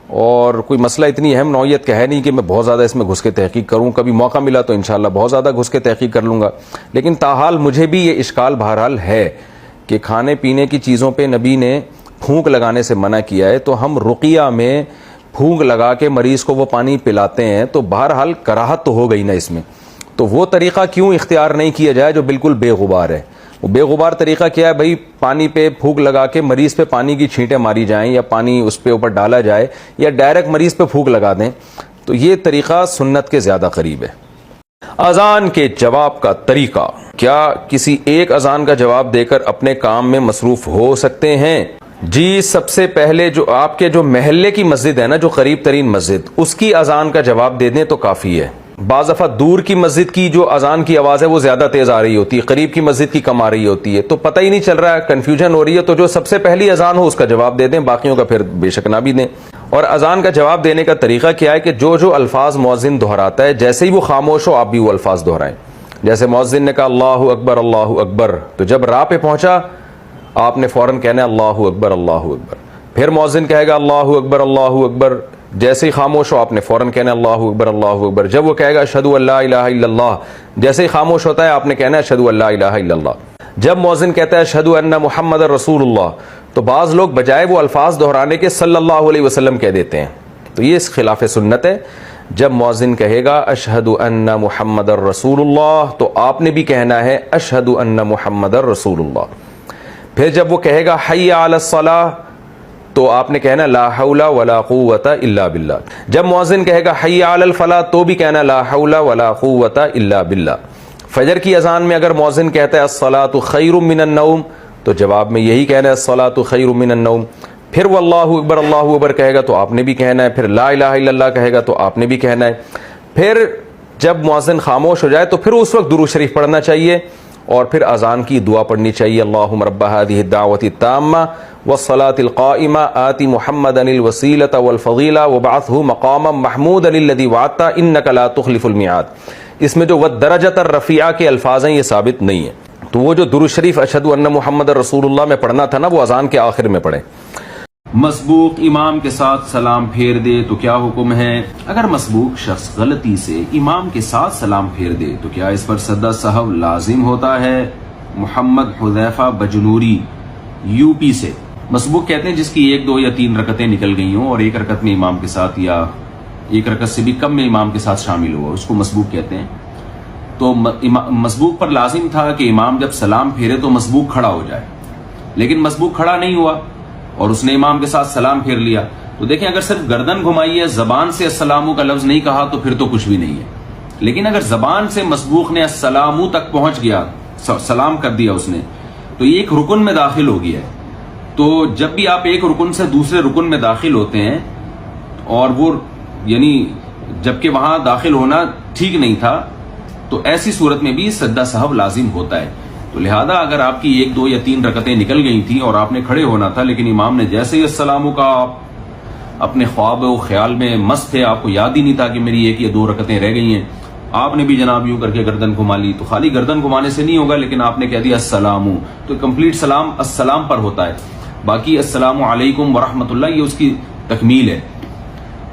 اور کوئی مسئلہ اتنی اہم نوعیت کا ہے نہیں کہ میں بہت زیادہ اس میں گھس کے تحقیق کروں. کبھی موقع ملا تو انشاءاللہ بہت زیادہ گھس کے تحقیق کر لوں گا. لیکن تاحال مجھے بھی یہ اشکال بہرحال ہے کہ کھانے پینے کی چیزوں پہ نبی نے پھونک لگانے سے منع کیا ہے، تو ہم رقیہ میں پھونک لگا کے مریض کو وہ پانی پلاتے ہیں تو بہرحال کراہت تو ہو گئی نا اس میں. تو وہ طریقہ کیوں اختیار نہیں کیا جائے جو بالکل بے غبار ہے؟ وہ بے غبار طریقہ کیا ہے بھائی؟ پانی پہ پھونک لگا کے مریض پہ پانی کی چھینٹیں ماری جائیں یا پانی اس پہ اوپر ڈالا جائے یا ڈائریکٹ مریض پہ پھونک لگا دیں. تو یہ طریقہ سنت کے زیادہ قریب ہے. اذان کے جواب کا طریقہ، کیا کسی ایک اذان کا جواب دے کر اپنے کام میں مصروف ہو سکتے ہیں؟ جی، سب سے پہلے جو آپ کے جو محلے کی مسجد ہے نا، جو قریب ترین مسجد، اس کی اذان کا جواب دے دیں تو کافی ہے. بعض دفعہ دور کی مسجد کی جو اذان کی آواز ہے وہ زیادہ تیز آ رہی ہوتی ہے، قریب کی مسجد کی کم آ رہی ہوتی ہے، تو پتہ ہی نہیں چل رہا ہے، کنفیوژن ہو رہی ہے. تو جو سب سے پہلی اذان ہو اس کا جواب دے دیں، باقیوں کا پھر بے شک نہ بھی دیں. اور اذان کا جواب دینے کا طریقہ کیا ہے کہ جو الفاظ مؤذن دہراتا ہے جیسے ہی وہ خاموش ہو آپ بھی وہ الفاظ دہرائیں. جیسے مؤذن نے کہا اللہ اکبر اللہ اکبر، تو جب راہ پہ پہنچا آپ نے فوراً کہنا ہے اللہ اکبر اللہ اکبر. پھر مؤذن کہے گا اللہ اکبر اللہ اکبر، جیسے ہی خاموش ہو آپ نے فوراً کہنا اللہ اکبر اللہ اکبر. جب وہ کہے گا اشہد ان لا الہ الا اللہ، جیسے ہی خاموش ہوتا ہے آپ نے کہنا ہے اشہد ان لا الہ الا اللہ. جب مؤذن کہتا ہے اشہد ان محمد رسول اللہ، تو بعض لوگ بجائے وہ الفاظ دہرانے کے صلی اللہ علیہ وسلم کہہ دیتے ہیں، تو یہ اس خلاف سنت ہے. جب مؤذن کہے گا اشہد ان محمد رسول اللہ تو آپ نے بھی کہنا ہے اشہد ان محمد رسول اللہ. پھر جب وہ کہے گا حی علی الصلاۃ تو آپ نے کہنا لا حول ولا قوت الا باللہ. جب مؤذن کہے گا حی علی الفلاح تو بھی کہنا لا حول ولا قوت الا باللہ. فجر کی اذان میں اگر مؤذن کہتا ہے الصلاۃ خیر من النوم تو جواب میں یہی کہنا ہے الصلاۃ خیر من النوم. پھر وہ اللہ اکبر کہے گا تو آپ نے بھی کہنا ہے. پھر لا الہ الا اللہ کہے گا تو آپ نے بھی کہنا ہے. پھر جب مؤذن خاموش ہو جائے تو پھر اس وقت درود شریف پڑھنا چاہیے اور پھر اذان کی دعا پڑھنی چاہیے اللہم رب هذه الدعوة التامة والصلاة القائمة آت محمدا الوسيلة والفضيلة وابعثه مقاما محمودا الذي وعدته انك لا تخلف الميعاد. اس میں جو والدرجة الرفيعة کے الفاظ ہیں یہ ثابت نہیں ہیں. تو وہ جو درود شریف اشہد ان محمد رسول اللہ میں پڑھنا تھا نا، وہ اذان کے آخر میں پڑھیں۔ مسبوق امام کے ساتھ سلام پھیر دے تو کیا حکم ہے؟ اگر مسبوق شخص غلطی سے امام کے ساتھ سلام پھیر دے تو کیا اس پر سجدہ سہو لازم ہوتا ہے؟ محمد حذیفہ بجنوری یو پی سے۔ مسبوق کہتے ہیں جس کی 1 2 یا 3 رکعتیں نکل گئی ہوں اور ایک رکعت میں امام کے ساتھ یا ایک رکعت سے بھی کم میں امام کے ساتھ شامل ہوا، اس کو مسبوق کہتے ہیں۔ تو مسبوق پر لازم تھا کہ امام جب سلام پھیرے تو مسبوق کھڑا ہو جائے، لیکن مسبوق کھڑا نہیں ہوا اور اس نے امام کے ساتھ سلام پھیر لیا۔ تو دیکھیں اگر صرف گردن گھمائی ہے، زبان سے السلام کا لفظ نہیں کہا تو پھر تو کچھ بھی نہیں ہے، لیکن اگر زبان سے مسبوق نے السلام تک پہنچ گیا، سلام کر دیا اس نے، تو یہ ایک رکن میں داخل ہو گیا ہے۔ تو جب بھی آپ ایک رکن سے دوسرے رکن میں داخل ہوتے ہیں اور وہ یعنی جبکہ وہاں داخل ہونا ٹھیک نہیں تھا، تو ایسی صورت میں بھی سجدہ سہو لازم ہوتا ہے۔ تو لہذا اگر آپ کی 1 2 یا 3 رکعتیں نکل گئی تھیں اور آپ نے کھڑے ہونا تھا، لیکن امام نے جیسے ہی السلام کا آپ اپنے خواب و خیال میں مست تھے، آپ کو یاد ہی نہیں تھا کہ میری 1 یا 2 رکعتیں رہ گئی ہیں، آپ نے بھی جناب یوں کر کے گردن گھما لی، تو خالی گردن گھمانے سے نہیں ہوگا، لیکن آپ نے کہہ دیا السلام، تو کمپلیٹ سلام السلام پر ہوتا ہے، باقی السلام علیکم ورحمۃ اللہ یہ اس کی تکمیل ہے۔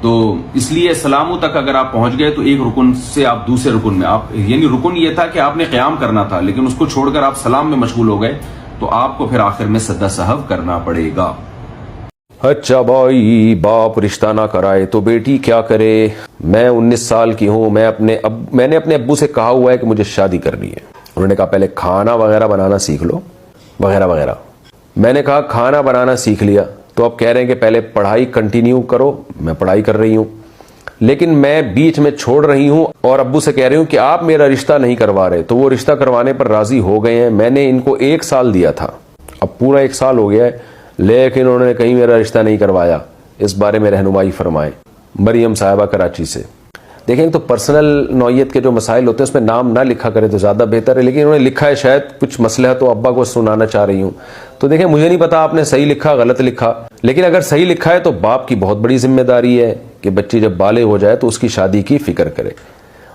تو اس لیے سلام تک اگر آپ پہنچ گئے تو ایک رکن سے آپ دوسرے رکن میں، آپ یعنی رکن یہ تھا کہ آپ نے قیام کرنا تھا، لیکن اس کو چھوڑ کر آپ سلام میں مشغول ہو گئے، تو آپ کو پھر آخر میں سجدہ سہو کرنا پڑے گا۔ اچھا بھائی، باپ رشتہ نہ کرائے تو بیٹی کیا کرے؟ میں 19 سال کی ہوں، میں نے اپنے ابو سے کہا ہوا ہے کہ مجھے شادی کرنی ہے۔ انہوں نے کہا پہلے کھانا وغیرہ بنانا سیکھ لو وغیرہ وغیرہ۔ میں نے کہا کھانا بنانا سیکھ لیا تو اب کہہ رہے ہیں کہ پہلے پڑھائی کنٹینیو کرو۔ میں پڑھائی کر رہی ہوں، لیکن میں بیچ میں چھوڑ رہی ہوں اور ابو سے کہہ رہی ہوں کہ آپ میرا رشتہ نہیں کروا رہے، تو وہ رشتہ کروانے پر راضی ہو گئے ہیں۔ میں نے ان کو 1 سال دیا تھا، اب پورا 1 سال ہو گیا ہے، لیکن انہوں نے کہیں میرا رشتہ نہیں کروایا۔ اس بارے میں رہنمائی فرمائیں۔ مریم صاحبہ کراچی سے۔ دیکھیں تو پرسنل نوعیت کے جو مسائل ہوتے ہیں اس میں نام نہ لکھا کرے تو زیادہ بہتر ہے، لیکن انہوں نے لکھا ہے، شاید کچھ مسئلہ ہے تو ابا کو سنانا چاہ رہی ہوں۔ تو دیکھیں مجھے نہیں پتا آپ نے صحیح لکھا غلط لکھا، لیکن اگر صحیح لکھا ہے تو باپ کی بہت بڑی ذمہ داری ہے کہ بچی جب بالغ ہو جائے تو اس کی شادی کی فکر کرے۔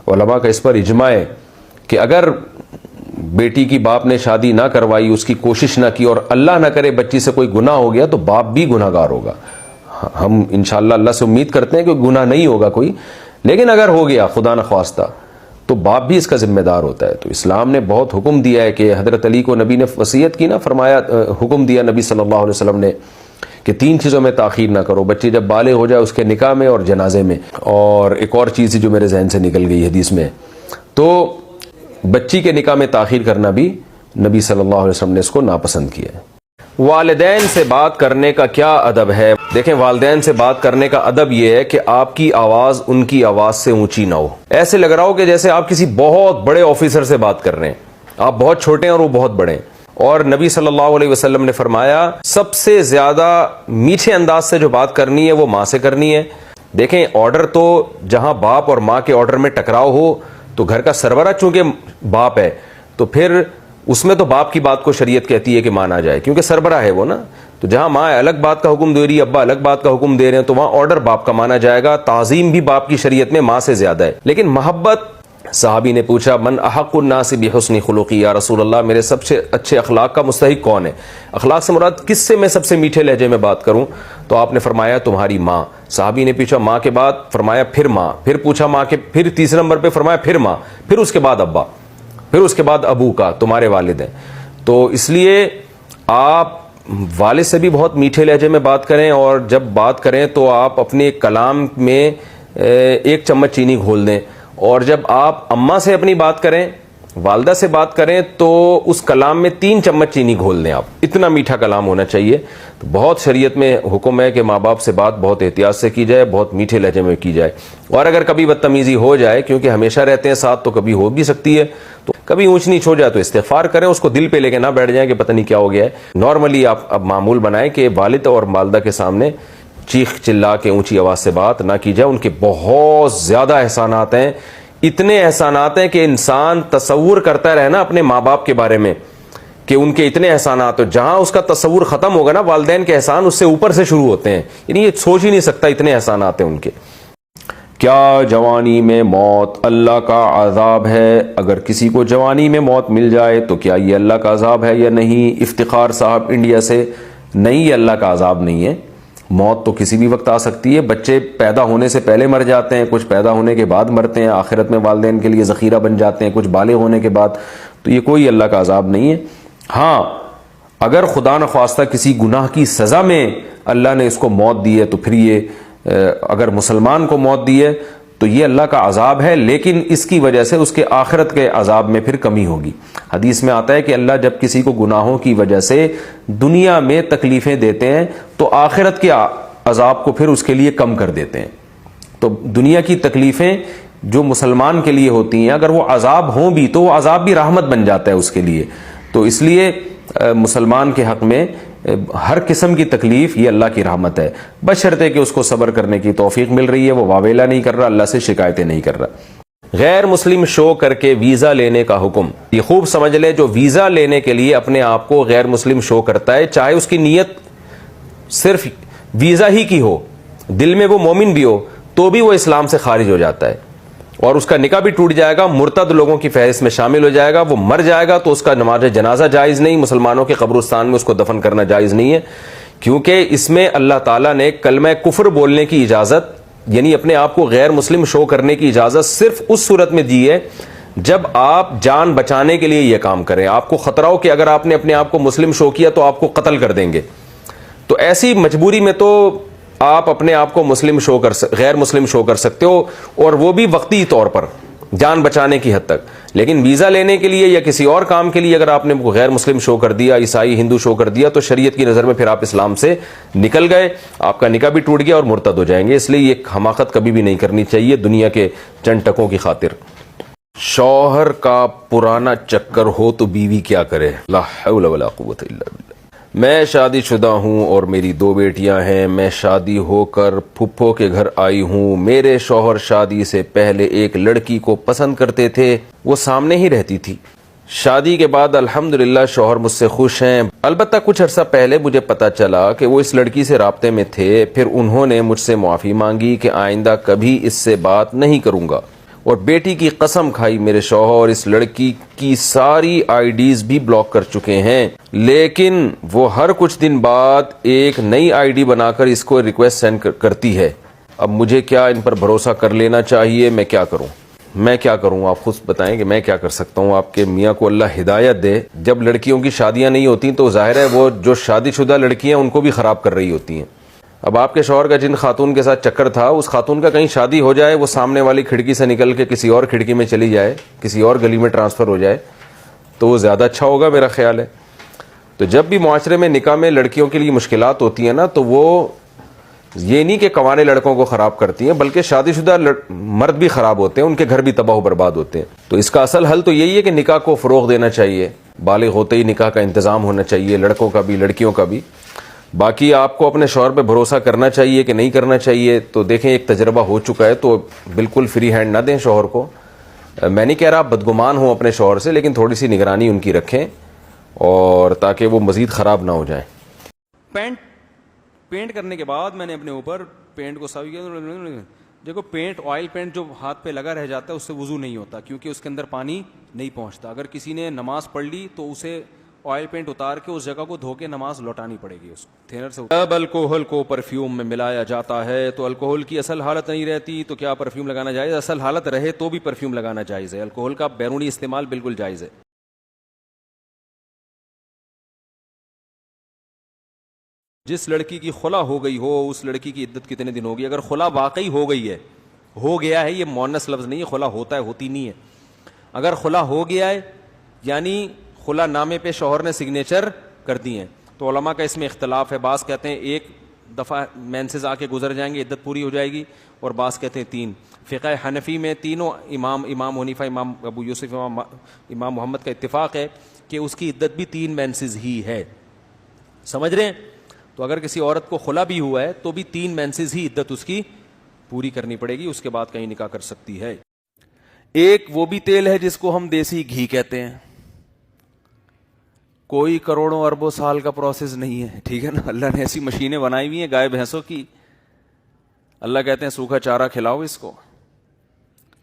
علماء کا اس پر اجماع ہے کہ اگر بیٹی کی باپ نے شادی نہ کروائی، اس کی کوشش نہ کی، اور اللہ نہ کرے بچی سے کوئی گناہ ہو گیا تو باپ بھی گناہ گار ہوگا۔ ہم انشاءاللہ اللہ سے امید کرتے ہیں کہ گناہ نہیں ہوگا کوئی، لیکن اگر ہو گیا خدا نخواستہ تو باپ بھی اس کا ذمہ دار ہوتا ہے۔ تو اسلام نے بہت حکم دیا ہے کہ حضرت علی کو نبی نے وصیت کی نا، فرمایا، حکم دیا نبی صلی اللہ علیہ وسلم نے کہ 3 چیزوں میں تاخیر نہ کرو، بچی جب بالغ ہو جائے اس کے نکاح میں اور جنازے میں، اور ایک اور چیز جو میرے ذہن سے نکل گئی حدیث میں، تو بچی کے نکاح میں تاخیر کرنا بھی نبی صلی اللہ علیہ وسلم نے اس کو ناپسند کیا ہے۔ والدین سے بات کرنے کا کیا ادب ہے؟ دیکھیں والدین سے بات کرنے کا ادب یہ ہے کہ آپ کی آواز ان کی آواز سے اونچی نہ ہو، ایسے لگ رہا ہو کہ جیسے آپ کسی بہت بڑے آفیسر سے بات کر رہے ہیں، آپ بہت چھوٹے ہیں اور وہ بہت بڑے ہیں۔ اور نبی صلی اللہ علیہ وسلم نے فرمایا سب سے زیادہ میٹھے انداز سے جو بات کرنی ہے وہ ماں سے کرنی ہے۔ دیکھیں آرڈر تو جہاں باپ اور ماں کے آرڈر میں ٹکراؤ ہو تو گھر کا سربراہ چونکہ باپ ہے تو پھر اس میں تو باپ کی بات کو شریعت کہتی ہے کہ مانا جائے، کیونکہ سربراہ ہے وہ نا۔ تو جہاں ماں الگ بات کا حکم دے رہی ہے، ابا الگ بات کا حکم دے رہے ہیں، تو وہاں آرڈر باپ کا مانا جائے گا۔ تعظیم بھی باپ کی شریعت میں ماں سے زیادہ ہے، لیکن محبت، صحابی نے پوچھا من احق الناس بحسن خلقی یا رسول اللہ، میرے سب سے اچھے اخلاق کا مستحق کون ہے؟ اخلاق سے مراد کس سے میں سب سے میٹھے لہجے میں بات کروں؟ تو آپ نے فرمایا تمہاری ماں۔ صحابی نے پوچھا ماں کے بعد؟ فرمایا پھر ماں، پھر پوچھا ماں کے، پھر تیسرے نمبر پہ فرمایا پھر ماں، پھر اس کے بعد ابا، پھر اس کے بعد ابو کا، تمہارے والد ہیں۔ تو اس لیے آپ والد سے بھی بہت میٹھے لہجے میں بات کریں، اور جب بات کریں تو آپ اپنے کلام میں 1 چمچ چینی گھول دیں، اور جب آپ اماں سے اپنی بات کریں، والدہ سے بات کریں، تو اس کلام میں 3 چمچ چینی گھول دیں۔ آپ اتنا میٹھا کلام ہونا چاہیے۔ تو بہت شریعت میں حکم ہے کہ ماں باپ سے بات بہت احتیاط سے کی جائے، بہت میٹھے لہجے میں کی جائے، اور اگر کبھی بدتمیزی ہو جائے، کیونکہ ہمیشہ رہتے ہیں ساتھ تو کبھی ہو بھی سکتی ہے، تو کبھی اونچ نیچ ہو جائے تو استغفار کریں، اس کو دل پہ لے کے نہ بیٹھ جائیں کہ پتہ نہیں کیا ہو گیا ہے۔ نارملی آپ اب معمول بنائیں کہ والد اور والدہ کے سامنے چیخ چلا کے اونچی آواز سے بات نہ کی جائے۔ ان کے بہت زیادہ احسانات ہیں، اتنے احسانات ہیں کہ انسان تصور کرتا رہے نا اپنے ماں باپ کے بارے میں کہ ان کے اتنے احسانات ہو، جہاں اس کا تصور ختم ہوگا نا والدین کے احسان اس سے اوپر سے شروع ہوتے ہیں، یعنی یہ سوچ ہی نہیں سکتا اتنے احسانات ہیں ان کے۔ کیا جوانی میں موت اللہ کا عذاب ہے؟ اگر کسی کو جوانی میں موت مل جائے تو کیا یہ اللہ کا عذاب ہے یا نہیں؟ افتخار صاحب انڈیا سے، نہیں، یہ اللہ کا عذاب نہیں ہے۔ موت تو کسی بھی وقت آ سکتی ہے۔ بچے پیدا ہونے سے پہلے مر جاتے ہیں، کچھ پیدا ہونے کے بعد مرتے ہیں، آخرت میں والدین کے لیے ذخیرہ بن جاتے ہیں کچھ بالغ ہونے کے بعد، تو یہ کوئی اللہ کا عذاب نہیں ہے۔ ہاں، اگر خدا نخواستہ کسی گناہ کی سزا میں اللہ نے اس کو موت دی ہے تو پھر یہ اگر مسلمان کو موت دی ہے تو یہ اللہ کا عذاب ہے، لیکن اس کی وجہ سے اس کے آخرت کے عذاب میں پھر کمی ہوگی۔ حدیث میں آتا ہے کہ اللہ جب کسی کو گناہوں کی وجہ سے دنیا میں تکلیفیں دیتے ہیں تو آخرت کے عذاب کو پھر اس کے لیے کم کر دیتے ہیں۔ تو دنیا کی تکلیفیں جو مسلمان کے لیے ہوتی ہیں، اگر وہ عذاب ہوں بھی تو وہ عذاب بھی رحمت بن جاتا ہے اس کے لیے۔ تو اس لیے مسلمان کے حق میں ہر قسم کی تکلیف یہ اللہ کی رحمت ہے، بشرطے کہ اس کو صبر کرنے کی توفیق مل رہی ہے، وہ واویلا نہیں کر رہا، اللہ سے شکایتیں نہیں کر رہا۔ غیر مسلم شو کر کے ویزا لینے کا حکم، یہ خوب سمجھ لے، جو ویزا لینے کے لیے اپنے آپ کو غیر مسلم شو کرتا ہے، چاہے اس کی نیت صرف ویزا ہی کی ہو، دل میں وہ مومن بھی ہو، تو بھی وہ اسلام سے خارج ہو جاتا ہے اور اس کا نکاح بھی ٹوٹ جائے گا، مرتد لوگوں کی فہرست میں شامل ہو جائے گا، وہ مر جائے گا تو اس کا نماز جنازہ جائز نہیں، مسلمانوں کے قبرستان میں اس کو دفن کرنا جائز نہیں ہے، کیونکہ اس میں اللہ تعالیٰ نے کلمہ کفر بولنے کی اجازت، یعنی اپنے آپ کو غیر مسلم شو کرنے کی اجازت صرف اس صورت میں دی ہے جب آپ جان بچانے کے لیے یہ کام کریں، آپ کو خطرہ ہو کہ اگر آپ نے اپنے آپ کو مسلم شو کیا تو آپ کو قتل کر دیں گے، تو ایسی مجبوری میں تو آپ اپنے آپ کو غیر مسلم شو کر سکتے ہو، اور وہ بھی وقتی طور پر جان بچانے کی حد تک، لیکن ویزا لینے کے لیے یا کسی اور کام کے لیے اگر آپ نے غیر مسلم شو کر دیا، عیسائی ہندو شو کر دیا، تو شریعت کی نظر میں پھر آپ اسلام سے نکل گئے، آپ کا نکاح بھی ٹوٹ گیا اور مرتد ہو جائیں گے۔ اس لیے یہ حماقت کبھی بھی نہیں کرنی چاہیے دنیا کے چند ٹکوں کی خاطر۔ شوہر کا پرانا چکر ہو تو بیوی کیا کرے؟ لا حول ولا قوت الا باللہ۔ میں شادی شدہ ہوں اور میری 2 بیٹیاں ہیں، میں شادی ہو کر پھپھو کے گھر آئی ہوں، میرے شوہر شادی سے پہلے ایک لڑکی کو پسند کرتے تھے، وہ سامنے ہی رہتی تھی، شادی کے بعد الحمدللہ شوہر مجھ سے خوش ہیں، البتہ کچھ عرصہ پہلے مجھے پتا چلا کہ وہ اس لڑکی سے رابطے میں تھے، پھر انہوں نے مجھ سے معافی مانگی کہ آئندہ کبھی اس سے بات نہیں کروں گا، اور بیٹی کی قسم کھائی میرے شوہر اس لڑکی کی ساری آئی ڈیز بھی بلاک کر چکے ہیں، لیکن وہ ہر کچھ دن بعد ایک نئی آئی ڈی بنا کر اس کو ریکویسٹ سینڈ کرتی ہے۔ اب مجھے کیا ان پر بھروسہ کر لینا چاہیے؟ میں کیا کروں؟ میں کیا کروں؟ آپ خود بتائیں کہ میں کیا کر سکتا ہوں؟ آپ کے میاں کو اللہ ہدایت دے۔ جب لڑکیوں کی شادیاں نہیں ہوتی تو ظاہر ہے وہ جو شادی شدہ لڑکیاں ان کو بھی خراب کر رہی ہوتی ہیں۔ اب آپ کے شوہر کا جن خاتون کے ساتھ چکر تھا، اس خاتون کا کہیں شادی ہو جائے، وہ سامنے والی کھڑکی سے نکل کے کسی اور کھڑکی میں چلی جائے، کسی اور گلی میں ٹرانسفر ہو جائے، تو وہ زیادہ اچھا ہوگا میرا خیال ہے۔ تو جب بھی معاشرے میں نکاح میں لڑکیوں کے لیے مشکلات ہوتی ہیں نا، تو وہ یہ نہیں کہ کنوارے لڑکوں کو خراب کرتی ہیں، بلکہ شادی شدہ مرد بھی خراب ہوتے ہیں، ان کے گھر بھی تباہ و برباد ہوتے ہیں۔ تو اس کا اصل حل تو یہی ہے کہ نکاح کو فروغ دینا چاہیے، بالغ ہوتے ہی نکاح کا انتظام ہونا چاہیے، لڑکوں کا بھی لڑکیوں کا بھی۔ باقی آپ کو اپنے شوہر پہ بھروسہ کرنا چاہیے کہ نہیں کرنا چاہیے، تو دیکھیں ایک تجربہ ہو چکا ہے تو بالکل فری ہینڈ نہ دیں شوہر کو۔ میں نہیں کہہ رہا آپ بدگمان ہوں اپنے شوہر سے، لیکن تھوڑی سی نگرانی ان کی رکھیں، اور تاکہ وہ مزید خراب نہ ہو جائیں۔ پینٹ کرنے کے بعد میں نے اپنے اوپر پینٹ کو صاف کیا، دیکھو پینٹ، آئل پینٹ جو ہاتھ پہ لگا رہ جاتا ہے اس سے وضو نہیں ہوتا، کیونکہ اس کے اندر پانی نہیں پہنچتا۔ اگر کسی نے نماز پڑھ لی تو اسے آئل پینٹ اتار کے اس جگہ کو دھو کے نماز لوٹانی پڑے گی اس کو تھینر سے۔ اب الکوہل کو پرفیوم میں ملایا جاتا ہے تو الکوہل کی اصل حالت نہیں رہتی تو کیا پرفیوم لگانا جائز؟ اصل حالت رہے تو بھی پرفیوم لگانا جائز ہے، الکوہل کا بیرونی استعمال بالکل جائز ہے۔ جس لڑکی کی خلا ہو گئی ہو، اس لڑکی کی عدت کتنے دن ہوگی؟ اگر خلا واقعی ہو گئی ہے، ہو گیا ہے، یہ مؤنث لفظ نہیں ہے، خلا ہوتا ہے ہوتی نہیں ہے، اگر خلا ہو گیا ہے یعنی خلا نامے پہ شوہر نے سگنیچر کر دی ہیں، تو علماء کا اس میں اختلاف ہے، بعض کہتے ہیں ایک دفعہ مینسز آ کے گزر جائیں گے عدت پوری ہو جائے گی، اور بعض کہتے ہیں 3۔ فقہ حنفی میں تینوں امام حنیفہ، امام ابو یوسف، امام محمد کا اتفاق ہے کہ اس کی عدت بھی 3 مینسز ہی ہے، سمجھ رہے ہیں؟ تو اگر کسی عورت کو خلا بھی ہوا ہے تو بھی 3 مینسز ہی عدت اس کی پوری کرنی پڑے گی، اس کے بعد کہیں نکاح کر سکتی ہے۔ ایک وہ بھی تیل ہے جس کو ہم دیسی گھی کہتے ہیں، کوئی کروڑوں اربوں سال کا پروسیس نہیں ہے، ٹھیک ہے نا، اللہ نے ایسی مشینیں بنائی ہوئی ہیں گائے بھینسوں کی، اللہ کہتے ہیں سوکھا چارہ کھلاؤ اس کو،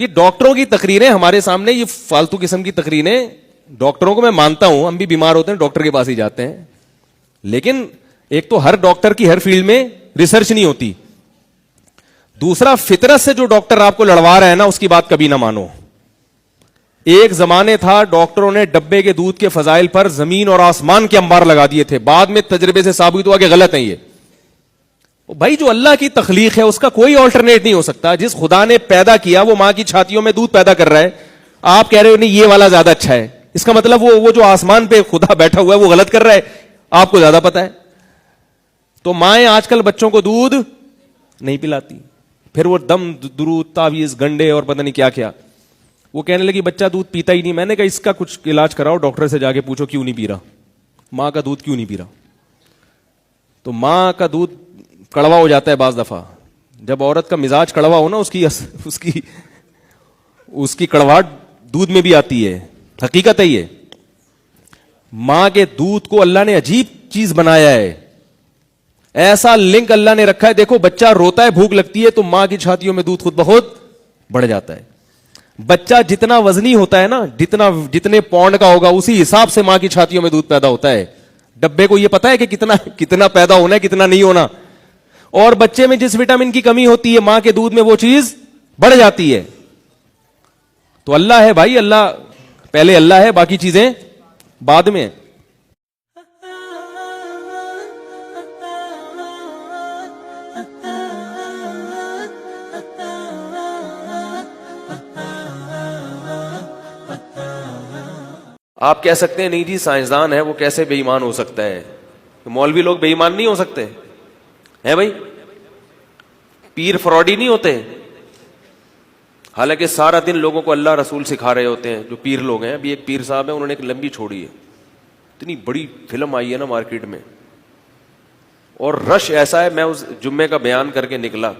یہ ڈاکٹروں کی تقریریں ہمارے سامنے, یہ فالتو قسم کی تقریریں. ڈاکٹروں کو میں مانتا ہوں, ہم بھی بیمار ہوتے ہیں ڈاکٹر کے پاس ہی جاتے ہیں, لیکن ایک تو ہر ڈاکٹر کی ہر فیلڈ میں ریسرچ نہیں ہوتی, دوسرا فطرت سے جو ڈاکٹر آپ کو لڑوا رہا ہے نا, اس کی بات کبھی نہ مانو. ایک زمانے تھا ڈاکٹروں نے ڈبے کے دودھ کے فضائل پر زمین اور آسمان کے انبار لگا دیے تھے, بعد میں تجربے سے ثابت ہوا کہ غلط ہیں یہ. بھائی جو اللہ کی تخلیق ہے اس کا کوئی آلٹرنیٹ نہیں ہو سکتا. جس خدا نے پیدا کیا وہ ماں کی چھاتیوں میں دودھ پیدا کر رہا ہے, آپ کہہ رہے ہو نہیں یہ والا زیادہ اچھا ہے, اس کا مطلب وہ جو آسمان پہ خدا بیٹھا ہوا ہے وہ غلط کر رہا ہے, آپ کو زیادہ پتا ہے. تو مائیں آج کل بچوں کو دودھ نہیں پلاتی, پھر وہ دم درود تعویذ گنڈے اور پتہ نہیں کیا کیا. وہ کہنے لگی بچہ دودھ پیتا ہی نہیں. میں نے کہا اس کا کچھ علاج کراؤ, ڈاکٹر سے جا کے پوچھو کیوں نہیں پی رہا, ماں کا دودھ کیوں نہیں پی رہا. تو ماں کا دودھ کڑوا ہو جاتا ہے بعض دفعہ. جب عورت کا مزاج کڑوا ہو نا, اس کی کڑواہٹ دودھ میں بھی آتی ہے. حقیقت ہے یہ. ماں کے دودھ کو اللہ نے عجیب چیز بنایا ہے, ایسا لنک اللہ نے رکھا ہے. دیکھو بچہ روتا ہے, بھوک لگتی ہے, تو ماں کی چھاتیوں میں دودھ خود بخود بڑھ جاتا ہے. بچہ جتنا وزنی ہوتا ہے نا, جتنے پاؤنڈ کا ہوگا اسی حساب سے ماں کی چھاتیوں میں دودھ پیدا ہوتا ہے. ڈبے کو یہ پتا ہے کہ کتنا پیدا ہونا ہے, کتنا نہیں ہونا. اور بچے میں جس وٹامن کی کمی ہوتی ہے ماں کے دودھ میں وہ چیز بڑھ جاتی ہے. تو اللہ ہے بھائی, اللہ پہلے اللہ ہے, باقی چیزیں بعد میں. آپ کہہ سکتے ہیں نہیں جی سائنسدان ہے وہ کیسے بے ایمان ہو سکتا ہے. مولوی لوگ بے ایمان نہیں ہو سکتے ہیں بھائی, پیر فراڈی نہیں ہوتے. حالانکہ سارا دن لوگوں کو اللہ رسول سکھا رہے ہوتے ہیں جو پیر لوگ ہیں. ابھی ایک پیر صاحب ہیں, انہوں نے ایک لمبی چھوڑی ہے, اتنی بڑی فلم آئی ہے نا مارکیٹ میں, اور رش ایسا ہے. میں اس جمعے کا بیان کر کے نکلا,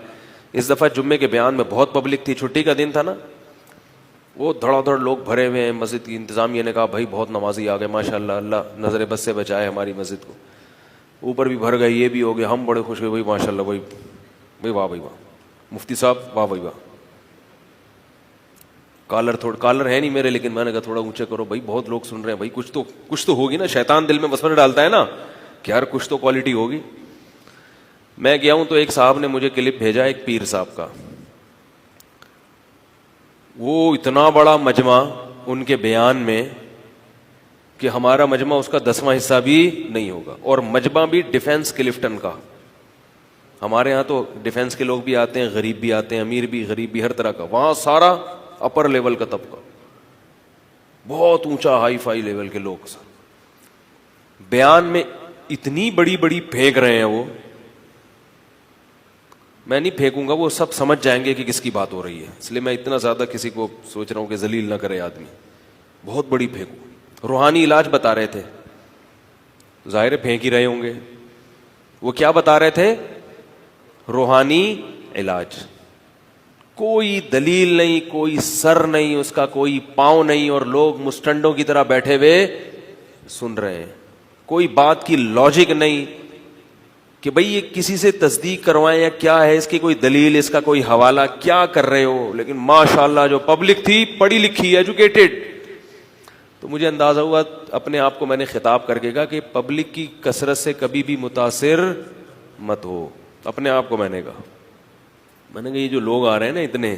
اس دفعہ جمعے کے بیان میں بہت پبلک تھی, چھٹی کا دن تھا نا, وہ دھڑا دھڑ لوگ بھرے ہوئے ہیں. مسجد کی انتظامیہ نے کہا بھائی بہت نمازی آ گئے ماشاء اللہ, اللہ نظر بد سے بچائے ہماری مسجد کو. اوپر بھی بھر گئے, یہ بھی ہو گیا. ہم بڑے خوش ہوئے, بھائی ماشاء اللہ, بھائی واہ بھائی واہ, مفتی صاحب واہ بھائی واہ. کالر ہے نہیں میرے, لیکن میں نے کہا تھوڑا اونچے کرو بھائی, بہت لوگ سن رہے ہیں بھائی, کچھ تو ہوگی نا. شیطان دل میں وسوسہ ڈالتا ہے نا کہ یار کچھ تو کوالٹی ہوگی. میں گیا ہوں تو ایک صاحب نے مجھے کلپ بھیجا ایک پیر صاحب کا, وہ اتنا بڑا مجمع ان کے بیان میں کہ ہمارا مجمع اس کا 10واں حصہ بھی نہیں ہوگا. اور مجمع بھی ڈیفینس کلفٹن کا. ہمارے ہاں تو ڈیفینس کے لوگ بھی آتے ہیں, غریب بھی آتے ہیں, امیر بھی غریب بھی, ہر طرح کا. وہاں سارا اپر لیول کا طبقہ, بہت اونچا ہائی فائی لیول کے لوگ. بیان میں اتنی بڑی بڑی پھینک رہے ہیں وہ, میں نہیں پھینکوں گا, وہ سب سمجھ جائیں گے کہ کس کی بات ہو رہی ہے. اس لیے میں اتنا زیادہ کسی کو سوچ رہا ہوں کہ ذلیل نہ کرے آدمی. بہت بڑی پھینکوں. روحانی علاج بتا رہے تھے, ظاہر پھینک ہی رہے ہوں گے. وہ کیا بتا رہے تھے؟ روحانی علاج. کوئی دلیل نہیں, کوئی سر نہیں اس کا, کوئی پاؤں نہیں, اور لوگ مسٹنڈوں کی طرح بیٹھے ہوئے سن رہے ہیں. کوئی بات کی لاجک نہیں کہ بھئی یہ کسی سے تصدیق کروائیں یا کیا ہے, اس کی کوئی دلیل, اس کا کوئی حوالہ, کیا کر رہے ہو. لیکن ماشاءاللہ جو پبلک تھی پڑھی لکھی, ایجوکیٹڈ. تو مجھے اندازہ ہوا, اپنے آپ کو میں نے خطاب کر کے کہا کہ پبلک کی کثرت سے کبھی بھی متاثر مت ہو. اپنے آپ کو میں نے کہا یہ جو لوگ آ رہے ہیں نا اتنے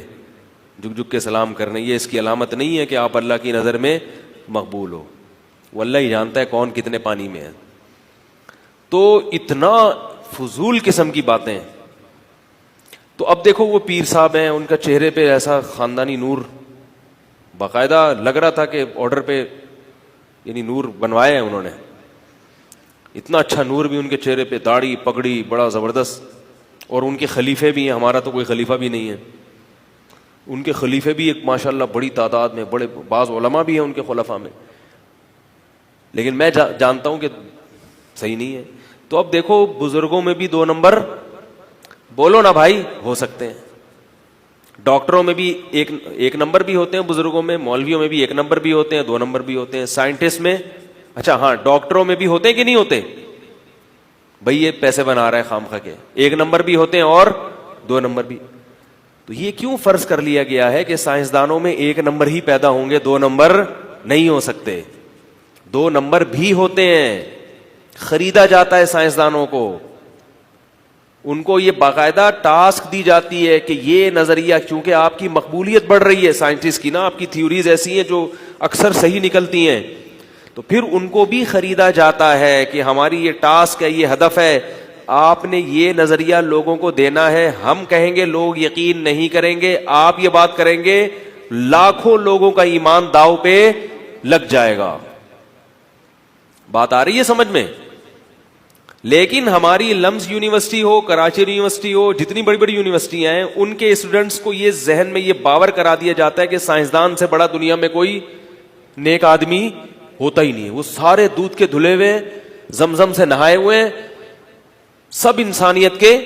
جھک جھک کے سلام کرنے, یہ اس کی علامت نہیں ہے کہ آپ اللہ کی نظر میں مقبول ہو. وہ اللہ ہی جانتا ہے کون کتنے پانی میں ہے. تو اتنا فضول قسم کی باتیں. تو اب دیکھو وہ پیر صاحب ہیں, ان کا چہرے پہ ایسا خاندانی نور, باقاعدہ لگ رہا تھا کہ آرڈر پہ یعنی نور بنوایا ہے انہوں نے. اتنا اچھا نور بھی ان کے چہرے پہ, داڑھی پگڑی بڑا زبردست. اور ان کے خلیفے بھی ہیں, ہمارا تو کوئی خلیفہ بھی نہیں ہے. ان کے خلیفے بھی ایک ماشاءاللہ بڑی تعداد میں, بڑے بعض علماء بھی ہیں ان کے خلفاء میں. لیکن میں جانتا ہوں کہ صحیح نہیں ہے. تو اب دیکھو بزرگوں میں بھی 2 نمبر, بولو نا بھائی, ہو سکتے ہیں. ڈاکٹروں میں بھی ایک نمبر بھی ہوتے ہیں بزرگوں میں, مولویوں میں بھی 1 نمبر بھی ہوتے ہیں, 2 نمبر بھی ہوتے ہیں. سائنٹسٹ میں, اچھا ہاں ڈاکٹروں میں بھی ہوتے ہیں کہ نہیں ہوتے بھئی, یہ پیسے بنا رہا ہے خام خواہ کے, 1 نمبر بھی ہوتے ہیں اور 2 نمبر بھی. تو یہ کیوں فرض کر لیا گیا ہے کہ سائنسدانوں میں 1 نمبر ہی پیدا ہوں گے, 2 نمبر نہیں ہو سکتے؟ 2 نمبر بھی ہوتے ہیں, خریدا جاتا ہے سائنسدانوں کو, ان کو یہ باقاعدہ ٹاسک دی جاتی ہے کہ یہ نظریہ, چونکہ آپ کی مقبولیت بڑھ رہی ہے سائنٹسٹ کی نا, آپ کی تھیوریز ایسی ہیں جو اکثر صحیح نکلتی ہیں, تو پھر ان کو بھی خریدا جاتا ہے کہ ہماری یہ ٹاسک ہے, یہ ہدف ہے, آپ نے یہ نظریہ لوگوں کو دینا ہے. ہم کہیں گے لوگ یقین نہیں کریں گے, آپ یہ بات کریں گے لاکھوں لوگوں کا ایمان داؤ پہ لگ جائے گا. بات آ رہی ہے سمجھ میں؟ لیکن ہماری لمز یونیورسٹی ہو, کراچی یونیورسٹی ہو, جتنی بڑی بڑی یونیورسٹیاں ہیں, ان کے اسٹوڈنٹس کو یہ ذہن میں یہ باور کرا دیا جاتا ہے کہ سائنسدان سے بڑا دنیا میں کوئی نیک آدمی ہوتا ہی نہیں ہے. وہ سارے دودھ کے دھلے ہوئے, زمزم سے نہائے ہوئے, سب انسانیت کے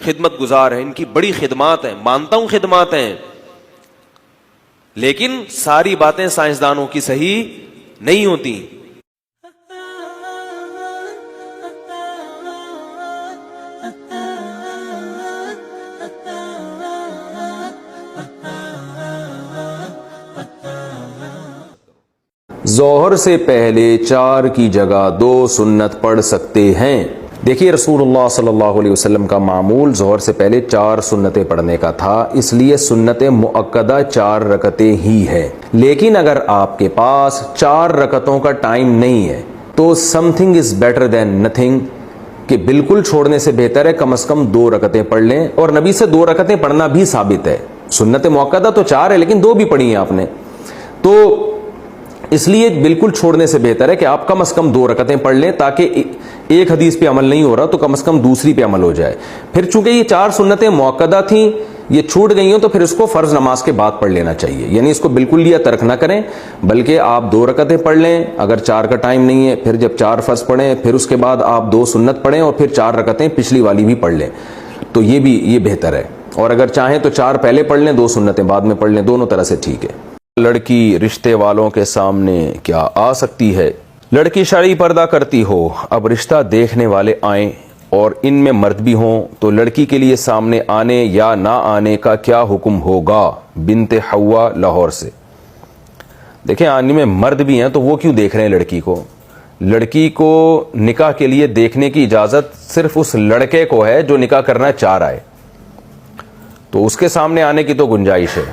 خدمت گزار ہیں, ان کی بڑی خدمات ہیں, مانتا ہوں خدمات ہیں, لیکن ساری باتیں سائنسدانوں کی صحیح نہیں ہوتی. ظہر سے پہلے 4 کی جگہ 2 سنت پڑھ سکتے ہیں. دیکھیے رسول اللہ صلی اللہ علیہ وسلم کا معمول ظہر سے پہلے 4 سنتیں پڑھنے کا تھا, اس لیے سنت مؤکدہ 4 رکعتیں ہی ہے. لیکن اگر آپ کے پاس 4 رکعتوں کا ٹائم نہیں ہے تو some thing is better than nothing, کہ بالکل چھوڑنے سے بہتر ہے کم از کم 2 رکعتیں پڑھ لیں. اور نبی سے 2 رکعتیں پڑھنا بھی ثابت ہے. سنت مؤکدہ تو 4 ہے لیکن 2 بھی پڑھی ہیں آپ نے, تو اس لیے بالکل چھوڑنے سے بہتر ہے کہ آپ کم از کم 2 رکعتیں پڑھ لیں, تاکہ ایک حدیث پہ عمل نہیں ہو رہا تو کم از کم دوسری پہ عمل ہو جائے. پھر چونکہ یہ 4 سنتیں مؤکدہ تھیں, یہ چھوٹ گئی ہوں تو پھر اس کو فرض نماز کے بعد پڑھ لینا چاہیے, یعنی اس کو بالکل یہ ترک نہ کریں, بلکہ آپ 2 رکعتیں پڑھ لیں. اگر 4 کا ٹائم نہیں ہے پھر جب 4 فرض پڑھیں, پھر اس کے بعد آپ 2 سنت پڑھیں اور پھر 4 رکعتیں پچھلی والی بھی پڑھ لیں, تو یہ بہتر ہے. اور اگر چاہیں تو 4 پہلے پڑھ لیں, 2 سنتیں بعد میں پڑھ لیں, دونوں طرح سے ٹھیک ہے. لڑکی رشتے والوں کے سامنے کیا آ سکتی ہے؟ لڑکی شرعی پردہ کرتی ہو, اب رشتہ دیکھنے والے آئیں اور ان میں مرد بھی ہوں, تو لڑکی کے لیے سامنے آنے یا نہ آنے کا کیا حکم ہوگا؟ بنت حوا لاہور سے. دیکھیں آنے میں مرد بھی ہیں تو وہ کیوں دیکھ رہے ہیں لڑکی کو؟ لڑکی کو نکاح کے لیے دیکھنے کی اجازت صرف اس لڑکے کو ہے جو نکاح کرنا چاہ رہا ہے, تو اس کے سامنے آنے کی تو گنجائش ہے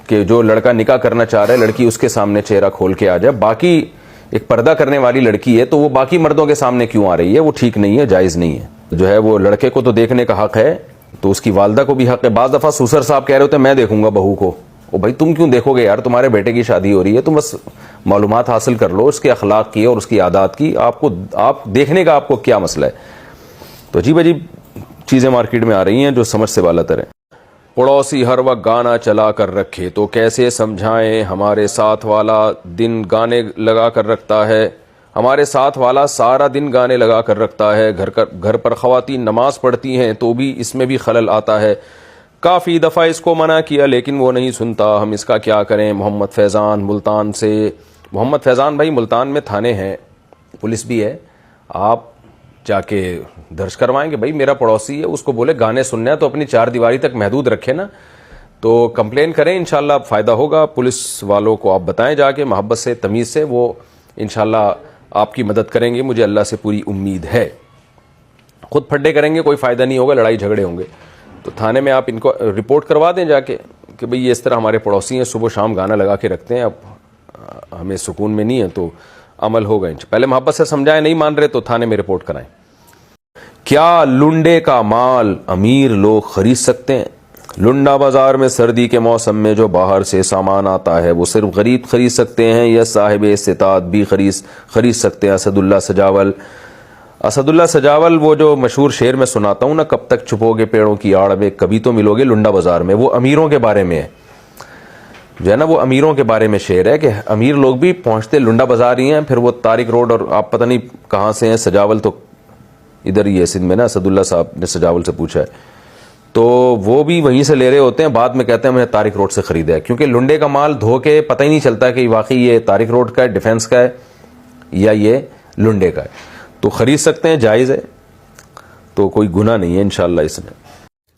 کہ جو لڑکا نکاح کرنا چاہ رہا ہے لڑکی اس کے سامنے چہرہ کھول کے آ جائے. باقی ایک پردہ کرنے والی لڑکی ہے تو وہ باقی مردوں کے سامنے کیوں آ رہی ہے؟ وہ ٹھیک نہیں ہے, جائز نہیں ہے. جو ہے وہ لڑکے کو تو دیکھنے کا حق ہے, تو اس کی والدہ کو بھی حق ہے. بعض دفعہ سوسر صاحب کہہ رہے ہوتے ہیں میں دیکھوں گا بہو کو. او بھائی تم کیوں دیکھو گے یار, تمہارے بیٹے کی شادی ہو رہی ہے, تم بس معلومات حاصل کر لو اس کے اخلاق کی اور اس کی عادات کی. آپ دیکھنے کا آپ کو کیا مسئلہ ہے؟ تو عجیب عجیب چیزیں مارکیٹ میں آ رہی ہیں جو سمجھ سے بالاتر ہیں. پڑوسی ہر وقت گانا چلا کر رکھے تو کیسے سمجھائیں؟ ہمارے ساتھ والا دن گانے لگا کر رکھتا ہے, ہمارے ساتھ والا سارا دن گانے لگا کر رکھتا ہے. گھر پر خواتین نماز پڑھتی ہیں تو بھی اس میں بھی خلل آتا ہے. کافی دفعہ اس کو منع کیا لیکن وہ نہیں سنتا, ہم اس کا کیا کریں؟ محمد فیضان ملتان سے. محمد فیضان بھائی ملتان میں تھانے ہیں, پولیس بھی ہے, آپ جا کے درج کروائیں گے. بھائی میرا پڑوسی ہے, اس کو بولے گانے سننا ہے تو اپنی 4 دیواری تک محدود رکھے نا, تو کمپلین کریں, انشاءاللہ فائدہ ہوگا. پولیس والوں کو آپ بتائیں جا کے محبت سے تمیز سے, وہ انشاءاللہ آپ کی مدد کریں گے, مجھے اللہ سے پوری امید ہے. خود پھڈے کریں گے کوئی فائدہ نہیں ہوگا, لڑائی جھگڑے ہوں گے. تو تھانے میں آپ ان کو رپورٹ کروا دیں جا کے کہ بھئی یہ اس طرح ہمارے پڑوسی ہیں, صبح شام گانا لگا کے رکھتے ہیں, اب ہمیں سکون میں نہیں ہے, تو عمل ہوگا. پہلے محبت سے سمجھائیں, نہیں مان رہے تو تھانے میں رپورٹ کرائیں. کیا لنڈے کا مال امیر لوگ خرید سکتے ہیں؟ لنڈا بازار میں سردی کے موسم میں جو باہر سے سامان آتا ہے وہ صرف غریب خرید سکتے ہیں یا صاحب استطاعت بھی خرید سکتے ہیں؟ اسد اللہ سجاول وہ جو مشہور شعر میں سناتا ہوں نا, کب تک چھپو گے پیڑوں کی آڑ میں, کبھی تو ملو گے لنڈا بازار میں, وہ امیروں کے بارے میں ہے جو ہے نا, وہ امیروں کے بارے میں شعر ہے کہ امیر لوگ بھی پہنچتے لنڈا بازار ہی ہیں. پھر وہ طارق روڈ اور آپ پتہ نہیں کہاں سے ہیں, سجاول تو ادھر ہی ہے سندھ میں نا, اسد اللہ صاحب نے سجاول سے پوچھا ہے, تو وہ بھی وہیں سے لے رہے ہوتے ہیں, بعد میں کہتے ہیں میں نے طارق روڈ سے خریدا ہے, کیونکہ لنڈے کا مال دھو کے پتہ ہی نہیں چلتا کہ واقعی یہ طارق روڈ کا ہے, ڈیفینس کا ہے, یا یہ لنڈے کا ہے. تو خرید سکتے ہیں, جائز ہے, تو کوئی گناہ نہیں ہے انشاءاللہ اس میں.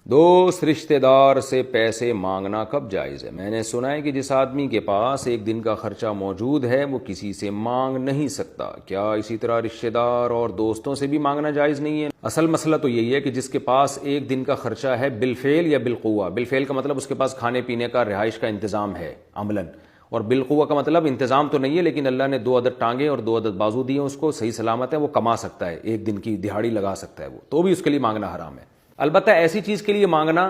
دوست رشتہ دار سے پیسے مانگنا کب جائز ہے؟ میں نے سنا ہے کہ جس آدمی کے پاس ایک دن کا خرچہ موجود ہے وہ کسی سے مانگ نہیں سکتا، کیا اسی طرح رشتہ دار اور دوستوں سے بھی مانگنا جائز نہیں ہے؟ اصل مسئلہ تو یہی ہے کہ جس کے پاس ایک دن کا خرچہ ہے بالفعل یا بالقوہ، بالفعل کا مطلب اس کے پاس کھانے پینے کا رہائش کا انتظام ہے عملاً، اور بالقوہ کا مطلب انتظام تو نہیں ہے لیکن اللہ نے 2 عدد ٹانگیں اور 2 عدد بازو دیے، اس کو صحیح سلامت ہے، وہ کما سکتا ہے، ایک دن کی دہاڑی لگا سکتا ہے، وہ تو بھی اس کے لیے مانگنا حرام ہے۔ البتہ ایسی چیز کے لیے مانگنا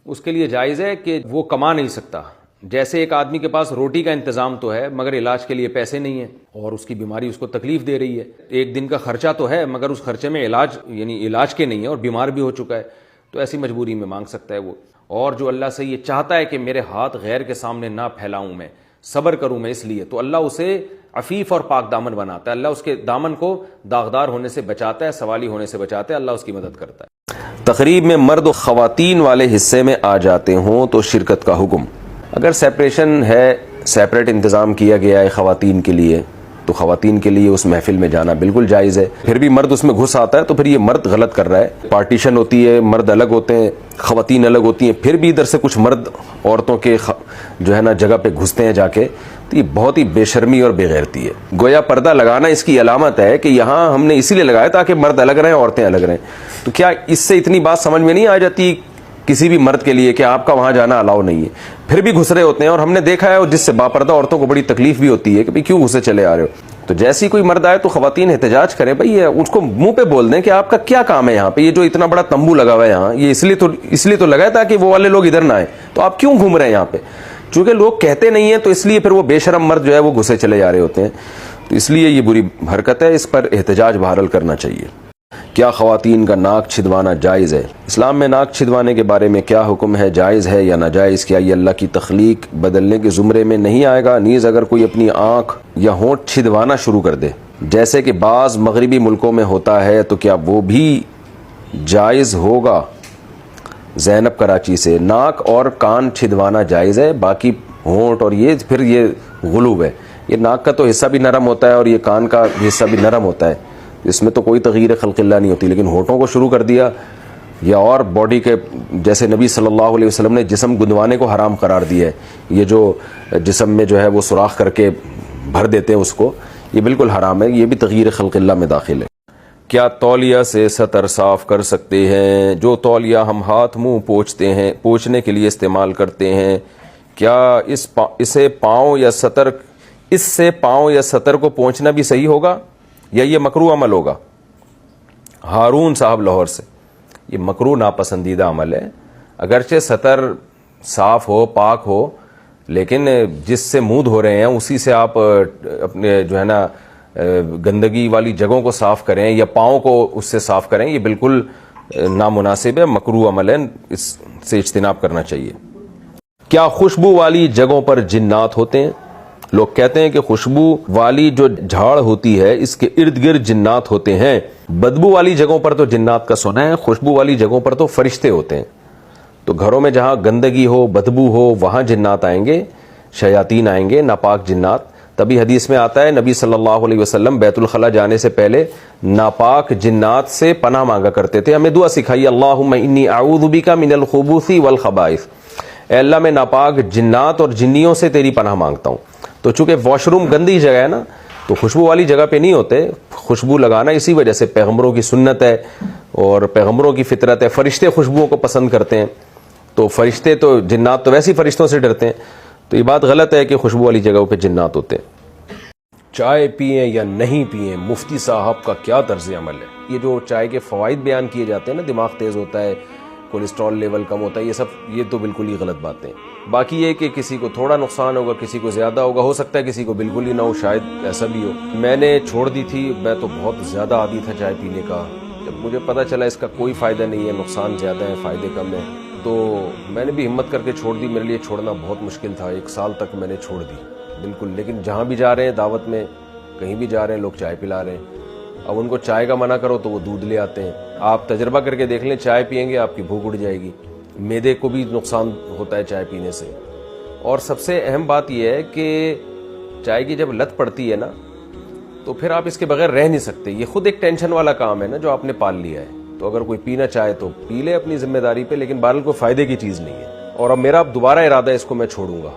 اس کے لیے جائز ہے کہ وہ کما نہیں سکتا، جیسے ایک آدمی کے پاس روٹی کا انتظام تو ہے مگر علاج کے لیے پیسے نہیں ہیں اور اس کی بیماری اس کو تکلیف دے رہی ہے، ایک دن کا خرچہ تو ہے مگر اس خرچے میں علاج یعنی علاج کے نہیں ہے اور بیمار بھی ہو چکا ہے، تو ایسی مجبوری میں مانگ سکتا ہے وہ۔ اور جو اللہ سے یہ چاہتا ہے کہ میرے ہاتھ غیر کے سامنے نہ پھیلاؤں، میں صبر کروں میں اس لیے، تو اللہ اسے عفیف اور پاک دامن بناتا ہے، اللہ اس کے دامن کو داغدار ہونے سے بچاتا ہے، سوالی ہونے سے بچاتا ہے، اللہ اس کی مدد کرتا ہے۔ تقریب میں مرد و خواتین والے حصے میں آ جاتے ہوں تو شرکت کا حکم؟ اگر سیپریشن ہے، سیپریٹ انتظام کیا گیا ہے خواتین کے لیے، تو خواتین کے لیے اس محفل میں جانا بالکل جائز ہے۔ پھر بھی مرد اس میں گھس آتا ہے تو پھر یہ مرد غلط کر رہا ہے۔ پارٹیشن ہوتی ہے، مرد الگ ہوتے ہیں، خواتین الگ ہوتی ہیں، پھر بھی ادھر سے کچھ مرد عورتوں کے جو ہے نا جگہ پہ گھستے ہیں جا کے، تو یہ بہت ہی بے شرمی اور بے غیرتی ہے۔ گویا پردہ لگانا اس کی علامت ہے کہ یہاں ہم نے اسی لیے لگایا تاکہ مرد الگ رہیں عورتیں الگ رہیں، تو کیا اس سے اتنی بات سمجھ میں نہیں آ جاتی کسی بھی مرد کے لیے کہ آپ کا وہاں جانا الاؤ نہیں ہے؟ پھر بھی گھس رہے ہوتے ہیں، اور ہم نے دیکھا ہے اور جس سے باپردہ عورتوں کو بڑی تکلیف بھی ہوتی ہے کہ بھئی کیوں گھسے چلے آ رہے ہو۔ تو جیسی کوئی مرد آئے تو خواتین احتجاج کریں، بھئی اس کو منہ پہ بول دیں کہ آپ کا کیا کام ہے یہاں پہ، یہ جو اتنا بڑا تمبو لگا ہوا ہے یہاں، یہ اس لیے تو لگا ہے تاکہ وہ والے لوگ ادھر نہ آئیں، تو آپ کیوں گھوم رہے ہیں یہاں پہ؟ چونکہ لوگ کہتے نہیں ہیں تو اس لیے پھر وہ بے شرم مرد جو ہے وہ گھسے چلے جا رہے ہوتے ہیں، تو اس لیے یہ بری حرکت ہے، اس پر احتجاج بہرحال کرنا چاہیے۔ کیا خواتین کا ناک چھدوانا جائز ہے؟ اسلام میں ناک چھدوانے کے بارے میں کیا حکم ہے؟ جائز ہے یا ناجائز؟ کیا یہ اللہ کی تخلیق بدلنے کے زمرے میں نہیں آئے گا؟ نیز اگر کوئی اپنی آنکھ یا ہونٹ چھدوانا شروع کر دے جیسے کہ بعض مغربی ملکوں میں ہوتا ہے تو کیا وہ بھی جائز ہوگا؟ زینب کراچی سے۔ ناک اور کان چھدوانا جائز ہے، باقی ہونٹ اور یہ پھر یہ غلو ہے۔ یہ ناک کا تو حصہ بھی نرم ہوتا ہے اور یہ کان کا حصہ بھی نرم ہوتا ہے، اس میں تو کوئی تغییر خلق اللہ نہیں ہوتی، لیکن ہونٹوں کو شروع کر دیا یا اور باڈی کے، جیسے نبی صلی اللہ علیہ وسلم نے جسم گندوانے کو حرام قرار دیا ہے، یہ جو جسم میں جو ہے وہ سوراخ کر کے بھر دیتے ہیں اس کو، یہ بالکل حرام ہے، یہ بھی تغییر خلق اللہ میں داخل ہے۔ کیا تولیہ سے سطر صاف کر سکتے ہیں؟ جو تولیہ ہم ہاتھ منہ پوچھنے کے لیے استعمال کرتے ہیں، کیا اس سے پاؤں یا سطر کو پوچھنا بھی صحیح ہوگا یا یہ مکروہ عمل ہوگا؟ ہارون صاحب لاہور سے۔ یہ مکروہ ناپسندیدہ عمل ہے، اگرچہ سطر صاف ہو پاک ہو، لیکن جس سے منہ دھو رہے ہیں اسی سے آپ اپنے جو ہے نا گندگی والی جگہوں کو صاف کریں یا پاؤں کو اس سے صاف کریں، یہ بالکل نامناسب ہے، مکروہ عمل ہے، اس سے اجتناب کرنا چاہیے۔ کیا خوشبو والی جگہوں پر جنات ہوتے ہیں؟ لوگ کہتے ہیں کہ خوشبو والی جو جھاڑ ہوتی ہے اس کے ارد گرد جنات ہوتے ہیں، بدبو والی جگہوں پر تو جنات کا سنا ہے، خوشبو والی جگہوں پر تو فرشتے ہوتے ہیں۔ تو گھروں میں جہاں گندگی ہو بدبو ہو وہاں جنات آئیں گے، شیاطین آئیں گے، ناپاک جنات۔ تبھی حدیث میں آتا ہے نبی صلی اللہ علیہ وسلم بیت الخلاء جانے سے پہلے ناپاک جنات سے پناہ مانگا کرتے تھے، ہمیں دعا سکھائی، اللہم انی اعوذ بک من الخبث والخبائث، اے اللہ میں ناپاک جنات اور جنیوں سے تیری پناہ مانگتا ہوں۔ تو چونکہ واش روم گندی جگہ ہے نا، تو خوشبو والی جگہ پہ نہیں ہوتے، خوشبو لگانا اسی وجہ سے پیغمبروں کی سنت ہے اور پیغمبروں کی فطرت ہے، فرشتے خوشبوؤں کو پسند کرتے ہیں، تو فرشتے تو جنات تو ویسے ہی فرشتوں سے ڈرتے ہیں، تو یہ بات غلط ہے کہ خوشبو والی جگہوں پہ جنات ہوتے ہیں۔ چائے پئیں یا نہیں پئیں، مفتی صاحب کا کیا طرز عمل ہے؟ یہ جو چائے کے فوائد بیان کیے جاتے ہیں نا، دماغ تیز ہوتا ہے، کولیسٹرول لیول کم ہوتا ہے، یہ تو بالکل ہی غلط باتیں۔ باقی یہ کہ کسی کو تھوڑا نقصان ہوگا، کسی کو زیادہ ہوگا، ہو سکتا ہے کسی کو بالکل ہی نہ ہو، شاید ایسا بھی ہو۔ میں نے چھوڑ دی تھی، میں تو بہت زیادہ عادی تھا چائے پینے کا، جب مجھے پتہ چلا اس کا کوئی فائدہ نہیں ہے، نقصان زیادہ ہے فائدے کم ہے، تو میں نے بھی ہمت کر کے چھوڑ دی۔ میرے لیے چھوڑنا بہت مشکل تھا، 1 سال تک میں نے چھوڑ دی بالکل، لیکن جہاں بھی جا رہے ہیں دعوت میں کہیں بھی جا رہے ہیں لوگ چائے پلا رہے ہیں، اب ان کو چائے کا منع کرو تو وہ دودھ لے آتے ہیں۔ آپ تجربہ کر کے دیکھ لیں، چائے پئیں گے آپ کی بھوک اڑ جائے گی، معدے کو بھی نقصان ہوتا ہے چائے پینے سے۔ اور سب سے اہم بات یہ ہے کہ چائے کی جب لت پڑتی ہے نا تو پھر آپ اس کے بغیر رہ نہیں سکتے، یہ خود ایک ٹینشن والا کام ہے نا جو آپ نے پال لیا ہے، تو اگر کوئی پینا چاہے تو پی لے اپنی ذمہ داری پہ، لیکن بہرحال کوئی فائدے کی چیز نہیں ہے۔ اور اب میرا دوبارہ ارادہ ہے اس کو میں چھوڑوں گا،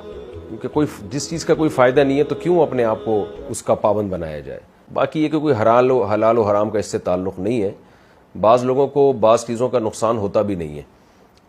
کیونکہ جس چیز کا کوئی فائدہ نہیں ہے تو کیوں اپنے آپ کو اس کا پابند بنایا جائے۔ باقی یہ کہ کوئی حلال و حرام کا اس سے تعلق نہیں ہے، بعض لوگوں کو بعض چیزوں کا نقصان ہوتا بھی نہیں ہے،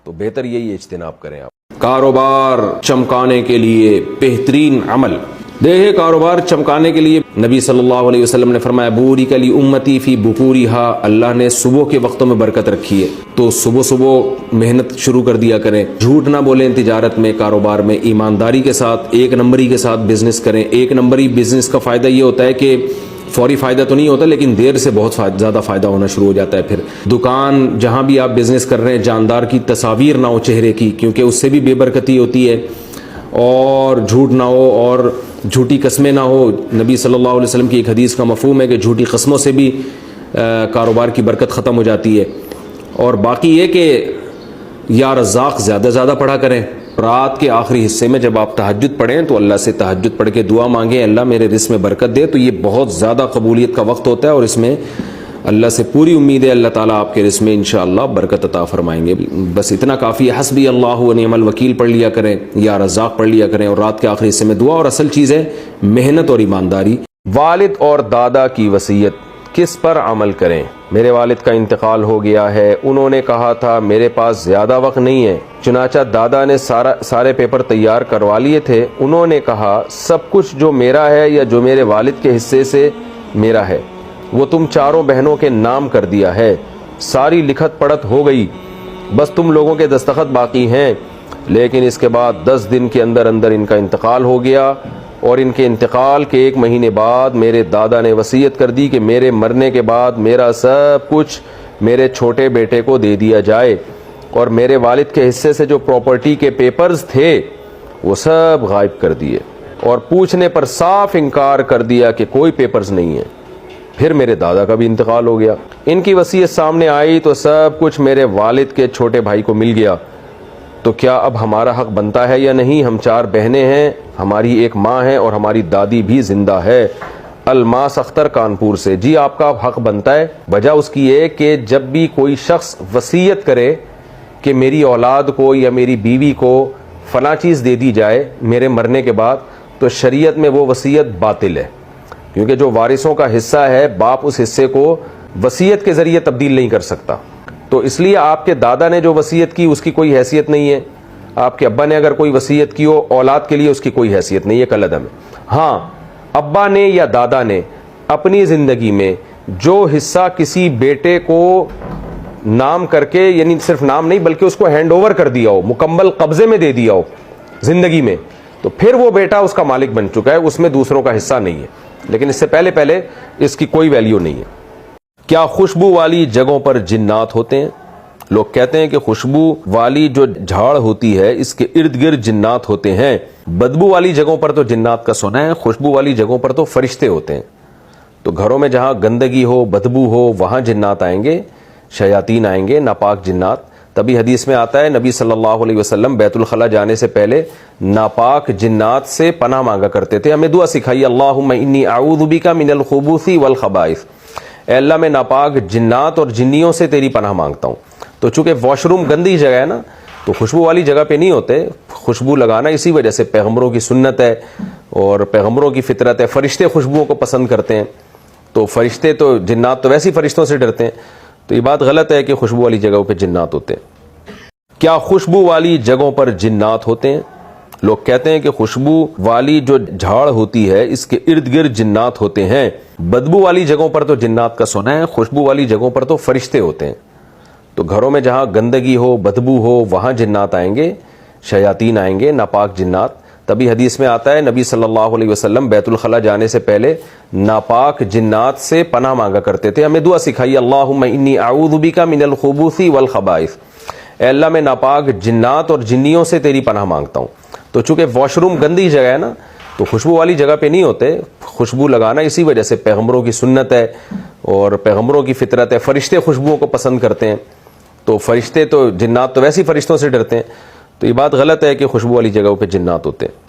تو بہتر یہی اجتناب کریں آپ۔ کاروبار چمکانے کے لیے بہترین عمل، دیکھیں کاروبار چمکانے کے لیے نبی صلی اللہ علیہ وسلم نے فرمایا بوری کلی امتی فی بکوریہا، اللہ نے صبح کے وقتوں میں برکت رکھی ہے، تو صبح محنت شروع کر دیا کریں، جھوٹ نہ بولیں تجارت میں، کاروبار میں، ایمانداری کے ساتھ ایک نمبری کے ساتھ بزنس کریں۔ ایک نمبری بزنس کا فائدہ یہ ہوتا ہے کہ فوری فائدہ تو نہیں ہوتا، لیکن دیر سے بہت زیادہ فائدہ ہونا شروع ہو جاتا ہے۔ پھر دکان جہاں بھی آپ بزنس کر رہے ہیں جاندار کی تصاویر نہ ہو چہرے کی، کیونکہ اس سے بھی بے برکتی ہوتی ہے، اور جھوٹ نہ ہو اور جھوٹی قسمیں نہ ہو۔ نبی صلی اللہ علیہ وسلم کی ایک حدیث کا مفہوم ہے کہ جھوٹی قسموں سے بھی کاروبار کی برکت ختم ہو جاتی ہے۔ اور باقی یہ کہ یا رزاق زیادہ زیادہ پڑھا کریں، رات کے آخری حصے میں جب آپ تہجد پڑھیں تو اللہ سے تہجد پڑھ کے دعا مانگیں اللہ میرے رزق میں برکت دے، تو یہ بہت زیادہ قبولیت کا وقت ہوتا ہے، اور اس میں اللہ سے پوری امید ہے اللہ تعالیٰ آپ کے رزق میں انشاءاللہ برکت عطا فرمائیں گے۔ بس اتنا کافی ہے، حسبی اللہ و نعم الوکیل پڑھ لیا کریں، یا رزاق پڑھ لیا کریں، اور رات کے آخری حصے میں دعا، اور اصل چیز ہے محنت اور ایمانداری۔ والد اور دادا کی وصیت کس پر عمل کریں؟ میرے والد کا انتقال ہو گیا ہے، انہوں نے کہا تھا میرے پاس زیادہ وقت نہیں ہے، چنانچہ دادا نے سارے پیپر تیار کروا لیے تھے، انہوں نے کہا سب کچھ جو میرا ہے یا جو میرے والد کے حصے سے میرا ہے وہ تم چاروں بہنوں کے نام کر دیا ہے، ساری لکھت پڑھت ہو گئی، بس تم لوگوں کے دستخط باقی ہیں۔ لیکن اس کے بعد 10 دن کے اندر ان کا انتقال ہو گیا، اور ان کے انتقال کے 1 مہینے بعد میرے دادا نے وصیت کر دی کہ میرے مرنے کے بعد میرا سب کچھ میرے چھوٹے بیٹے کو دے دیا جائے، اور میرے والد کے حصے سے جو پراپرٹی کے پیپرز تھے وہ سب غائب کر دیے، اور پوچھنے پر صاف انکار کر دیا کہ کوئی پیپرز نہیں ہے۔ پھر میرے دادا کا بھی انتقال ہو گیا، ان کی وصیت سامنے آئی تو سب کچھ میرے والد کے چھوٹے بھائی کو مل گیا، تو کیا اب ہمارا حق بنتا ہے یا نہیں؟ ہم 4 بہنیں ہیں، ہماری ایک ماں ہے اور ہماری دادی بھی زندہ ہے۔ الماس اختر کانپور سے، جی آپ کا حق بنتا ہے، وجہ اس کی ہے کہ جب بھی کوئی شخص وصیت کرے کہ میری اولاد کو یا میری بیوی کو فلاں چیز دے دی جائے میرے مرنے کے بعد، تو شریعت میں وہ وصیت باطل ہے، کیونکہ جو وارثوں کا حصہ ہے باپ اس حصے کو وصیت کے ذریعے تبدیل نہیں کر سکتا، تو اس لیے آپ کے دادا نے جو وصیت کی اس کی کوئی حیثیت نہیں ہے، آپ کے ابا نے اگر کوئی وصیت کی ہو اولاد کے لیے اس کی کوئی حیثیت نہیں ہے، کالعدم ہے۔ ہاں، ابا نے یا دادا نے اپنی زندگی میں جو حصہ کسی بیٹے کو نام کر کے، یعنی صرف نام نہیں بلکہ اس کو ہینڈ اوور کر دیا ہو، مکمل قبضے میں دے دیا ہو زندگی میں، تو پھر وہ بیٹا اس کا مالک بن چکا ہے، اس میں دوسروں کا حصہ نہیں ہے، لیکن اس سے پہلے اس کی کوئی ویلیو نہیں ہے۔ کیا خوشبو والی جگہوں پر جنات ہوتے ہیں؟ لوگ کہتے ہیں کہ خوشبو والی جو جھاڑ ہوتی ہے اس کے ارد گرد جنات ہوتے ہیں، بدبو والی جگہوں پر تو جنات کا سنا ہے، خوشبو والی جگہوں پر تو فرشتے ہوتے ہیں، تو گھروں میں جہاں گندگی ہو بدبو ہو وہاں جنات آئیں گے، شیاطین آئیں گے، ناپاک جنات۔ تبھی حدیث میں آتا ہے نبی صلی اللہ علیہ وسلم بیت الخلاء جانے سے پہلے ناپاک جنات سے پناہ مانگا کرتے تھے، ہمیں دعا سکھائی اللہم انی اعوذ بک من الخبث والخبائث، اے اللہ میں ناپاک جنات اور جنیوں سے تیری پناہ مانگتا ہوں۔ تو چونکہ واش روم گندی جگہ ہے نا، تو خوشبو والی جگہ پہ نہیں ہوتے، خوشبو لگانا اسی وجہ سے پیغمبروں کی سنت ہے اور پیغمبروں کی فطرت ہے، فرشتے خوشبوؤں کو پسند کرتے ہیں، تو فرشتے تو جنات تو ویسے فرشتوں سے ڈرتے ہیں، تو یہ بات غلط ہے کہ خوشبو والی جگہوں پہ جنات ہوتے ہیں۔ کیا خوشبو والی جگہوں پر جنات ہوتے ہیں؟ لوگ کہتے ہیں کہ خوشبو والی جو جھاڑ ہوتی ہے اس کے ارد گرد جنات ہوتے ہیں، بدبو والی جگہوں پر تو جنات کا سنا ہے، خوشبو والی جگہوں پر تو فرشتے ہوتے ہیں، تو گھروں میں جہاں گندگی ہو بدبو ہو وہاں جنات آئیں گے، شیاطین آئیں گے، ناپاک جنات۔ تبھی حدیث میں آتا ہے نبی صلی اللہ علیہ وسلم بیت الخلاء جانے سے پہلے ناپاک جنات سے پناہ مانگا کرتے تھے، ہمیں دعا سکھائی اللہم انی اعوذ بک من الخبث والخبائث، اے اللہ میں ناپاک جنات اور جنیوں سے تیری پناہ مانگتا ہوں۔ تو چونکہ واش روم گندی جگہ ہے نا، تو خوشبو والی جگہ پہ نہیں ہوتے، خوشبو لگانا اسی وجہ سے پیغمبروں کی سنت ہے اور پیغمبروں کی فطرت ہے، فرشتے خوشبوؤں کو پسند کرتے ہیں، تو فرشتے تو جنات تو ویسے فرشتوں سے ڈرتے ہیں، تو یہ بات غلط ہے کہ خوشبو والی جگہوں پہ جنات ہوتے ہیں۔